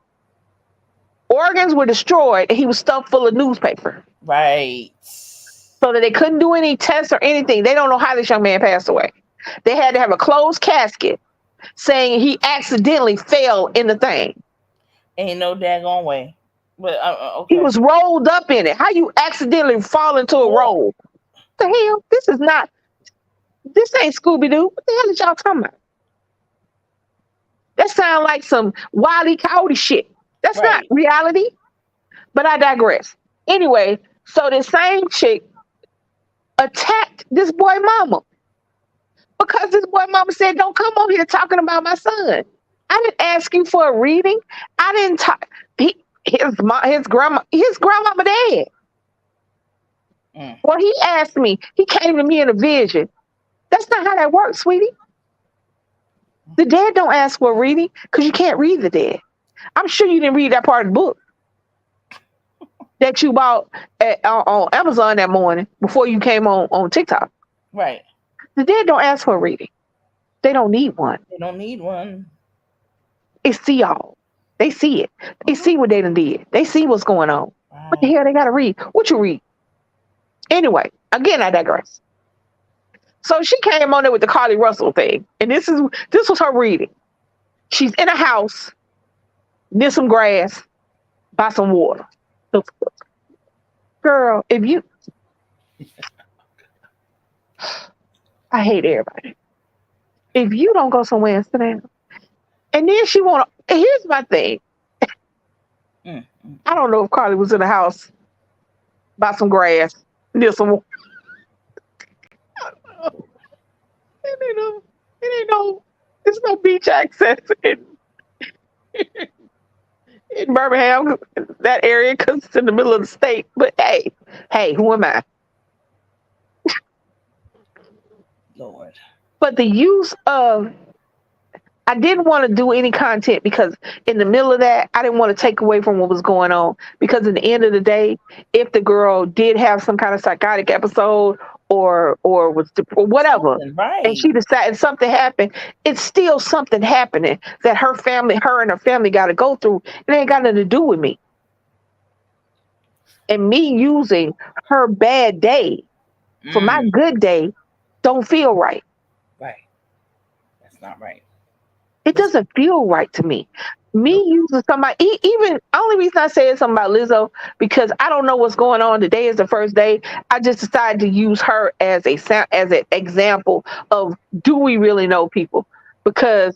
organs were destroyed and he was stuffed full of newspaper Right. so that they couldn't do any tests or anything. They don't know how this young man passed away. They had to have a closed casket saying he accidentally fell in the thing. Ain't no daggone way. But He okay. was rolled up in it. How you accidentally fall into a Cool. roll? What the hell? This ain't Scooby Doo. What the hell is y'all talking about? That sounds like some Wile E. Coyote shit. That's not Right. reality. But I digress. Anyway, so this same chick attacked this boy mama because this boy mama said, "Don't come over here talking about my son. I didn't ask you for a reading. I didn't talk." His grandmama dead. Mm. Well, he asked me. He came to me in a vision. That's not how that works, sweetie. The dead don't ask for a reading because you can't read the dead. I'm sure you didn't read that part of the book that you bought on Amazon that morning before you came on TikTok. Right. The dead don't ask for a reading. They don't need one. They don't need one. They see all. They see it. They see what they done did. They see what's going on. What the Right. hell they gotta read? What you read? Anyway, again, I digress. So she came on there with the Carlee Russell thing, and this was her reading. She's in a house, near some grass, by some water. So, girl, if you I hate everybody. If you don't go somewhere and sit down, and then she want to. Here's my thing. Mm, mm. I don't know if Carly was in the house by some grass near some. It ain't no. It ain't no. There's no beach access in Birmingham, that area, because it's in the middle of the state. But hey, who am I? Lord. But the use of I didn't want to do any content because in the middle of that, I didn't want to take away from what was going on. Because at the end of the day, if the girl did have some kind of psychotic episode or was or whatever, Something and right. she decided something happened, it's still something happening that her and her family got to go through. It ain't got nothing to do with me. And me using her bad day for my Mm, good day don't feel right. right. That's not right. It Listen. doesn't feel right to me. Me Nope. using somebody, even only reason I said something about Lizzo because I don't know what's going on. Today is the first day. I just decided to use her as as an example of do we really know people? Because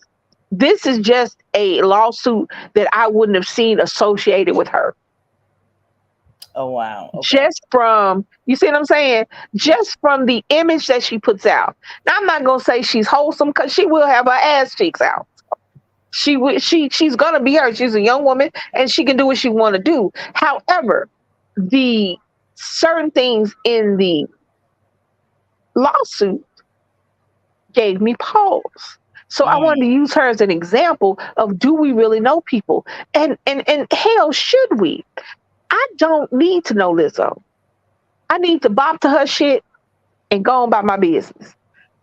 this is just a lawsuit that I wouldn't have seen associated with her. Oh wow. Okay. Just from you see what I'm saying? Yeah. Just from the image that she puts out. Now I'm not gonna say she's wholesome because she will have her ass cheeks out. She's gonna be her. She's a young woman and she can do what she want to do. However, the certain things in the lawsuit gave me pause. So I wanted to Mm, use her as an example of do we really know people? And hell, should we? I don't need to know Lizzo. I need to bop to her shit and go on about my business.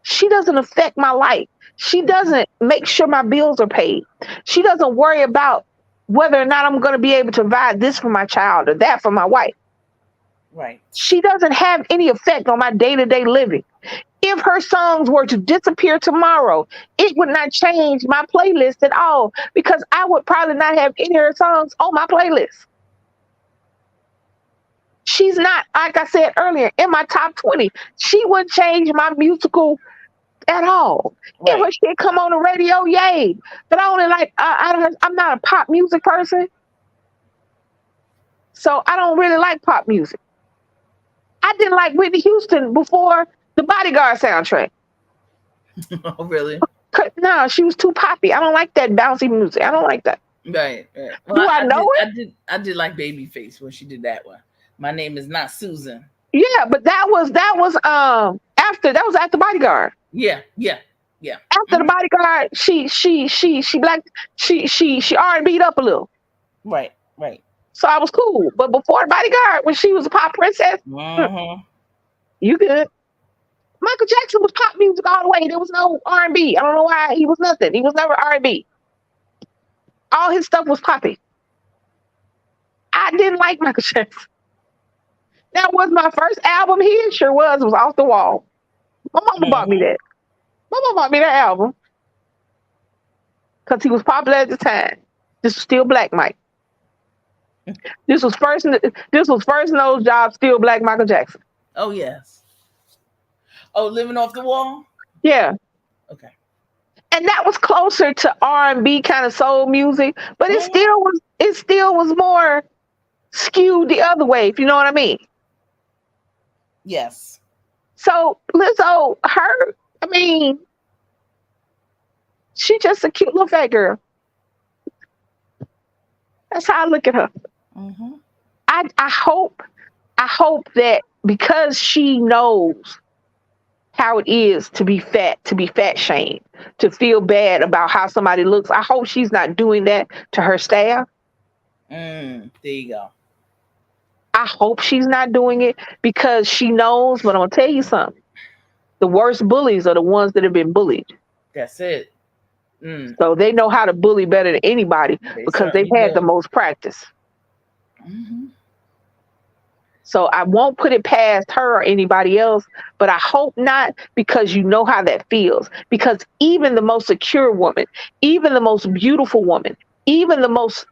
She doesn't affect my life. She doesn't make sure my bills are paid. She doesn't worry about whether or not I'm going to be able to provide this for my child or that for my wife. right. She doesn't have any effect on my day to day living. If her songs were to disappear tomorrow, it would not change my playlist at all because I would probably not have any of her songs on my playlist. She's not, like I said earlier, in my top 20. She wouldn't change my musical at all. If Right. her shit come on the radio, yay. But I only like I'm not a pop music person, so I don't really like pop music. I didn't like Whitney Houston before the Bodyguard soundtrack. Oh really? No, she was too poppy. I don't like that bouncy music. I don't like that. Right. Right. Well, Do I know it? I did like Babyface when she did that one. My name is not Susan. Yeah, but that was after Bodyguard. Yeah. Yeah. Yeah. After the Hmm. Bodyguard, she black she R&B'd up a little. Right. Right. So I was cool. But before the Bodyguard, when she was a pop princess, Hmm. you good. Michael Jackson was pop music all the way. There was no R&B. I don't know why he was nothing. He was never R&B. All his stuff was poppy. I didn't like Michael Jackson. That was my first album. He it sure was. It was Off the Wall. My mama bought me Hmm. that. My mama bought me that album because he was popular at the time. This was still Black Mike. This was first. This was first nose job. Still Black Michael Jackson. Oh yes. Oh, living off the wall. Yeah, Okay. and that was closer to R&B kind of soul music, but it Hmm. still was. It still was more skewed the other way. If you know what I mean. Yes. So Lizzo, her, I mean, she just a cute little fat girl. That's how I look at her. Hmm. I hope that because she knows how it is to be fat shamed, to feel bad about how somebody looks. I hope she's not doing that to her staff. There you go. I hope she's not doing it because she knows, but I'm gonna tell you something. The worst bullies are the ones that have been bullied. That's it. Mm, So they know how to bully better than anybody they because they've certainly had the do. most practice. Hmm. So I won't put it past her or anybody else, but I hope not because you know how that feels. Because even the most secure woman, even the most beautiful woman, even the most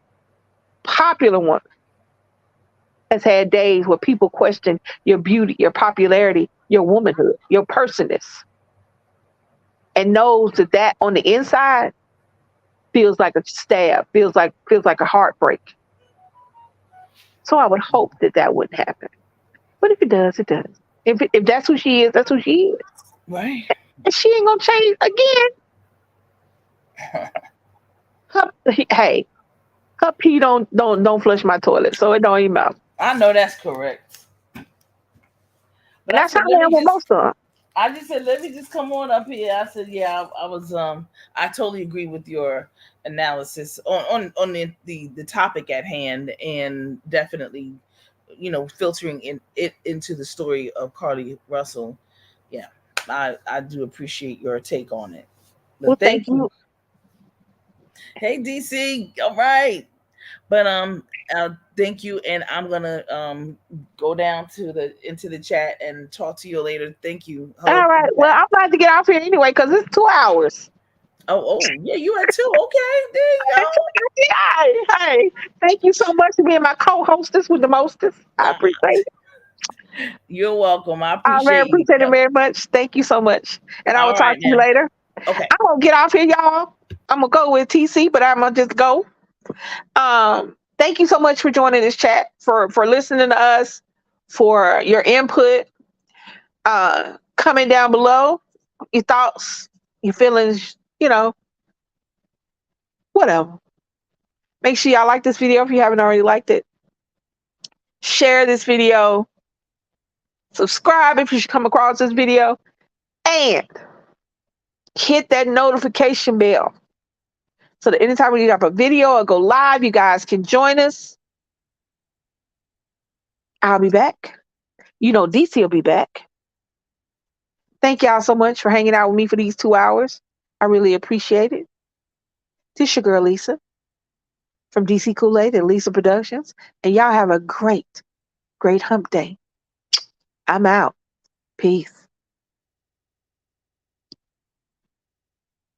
popular one has had days where people question your beauty, your popularity, your womanhood, your personness. and knows that that on the inside feels like a stab, feels like a heartbreak. So I would hope that that wouldn't happen. But if it does, it does. If that's who she is, that's who she is, Right. and she ain't gonna change again. Her, hey, her pee don't flush my toilet, so it don't even matter. I know that's correct. But And I that's how said, let I am me with just most of them. I just said, let me just come on up here. I said, yeah, I was I totally agree with your analysis on the topic at hand, and definitely, filtering it into the story of Carlee Russell. Yeah, I do appreciate your take on it. Well, But thank thank you. you. Hey DC, all right. But thank you, and I'm gonna go down to the into the chat and talk to you later. Thank you. All Hope right. you Well, back. I'm about to get off here anyway because it's 2 hours. Oh, yeah, you had two. Okay, there you go. Hey, thank you so much for being my co-hostess with the mostest. I Uh, appreciate it. You're welcome. I I very appreciate you. appreciate it very much. Thank you so much. And I will All talk right to you now. later. Okay. I'm gonna get off here, y'all. I'm gonna go with TC, but I'm gonna just go. Thank you so much for joining this chat, for listening to us, for your input. Comment down below your thoughts, your feelings, whatever. Make sure y'all like this video if you haven't already liked it. Share this video. Subscribe if you should come across this video. And hit that notification bell so that anytime we drop a video or go live, you guys can join us. I'll be back. DC will be back. Thank y'all so much for hanging out with me for these 2 hours. I really appreciate it. This your girl Lisa from DC Kool-Aid and Lisa Productions. And y'all have a great, great hump day. I'm out. Peace.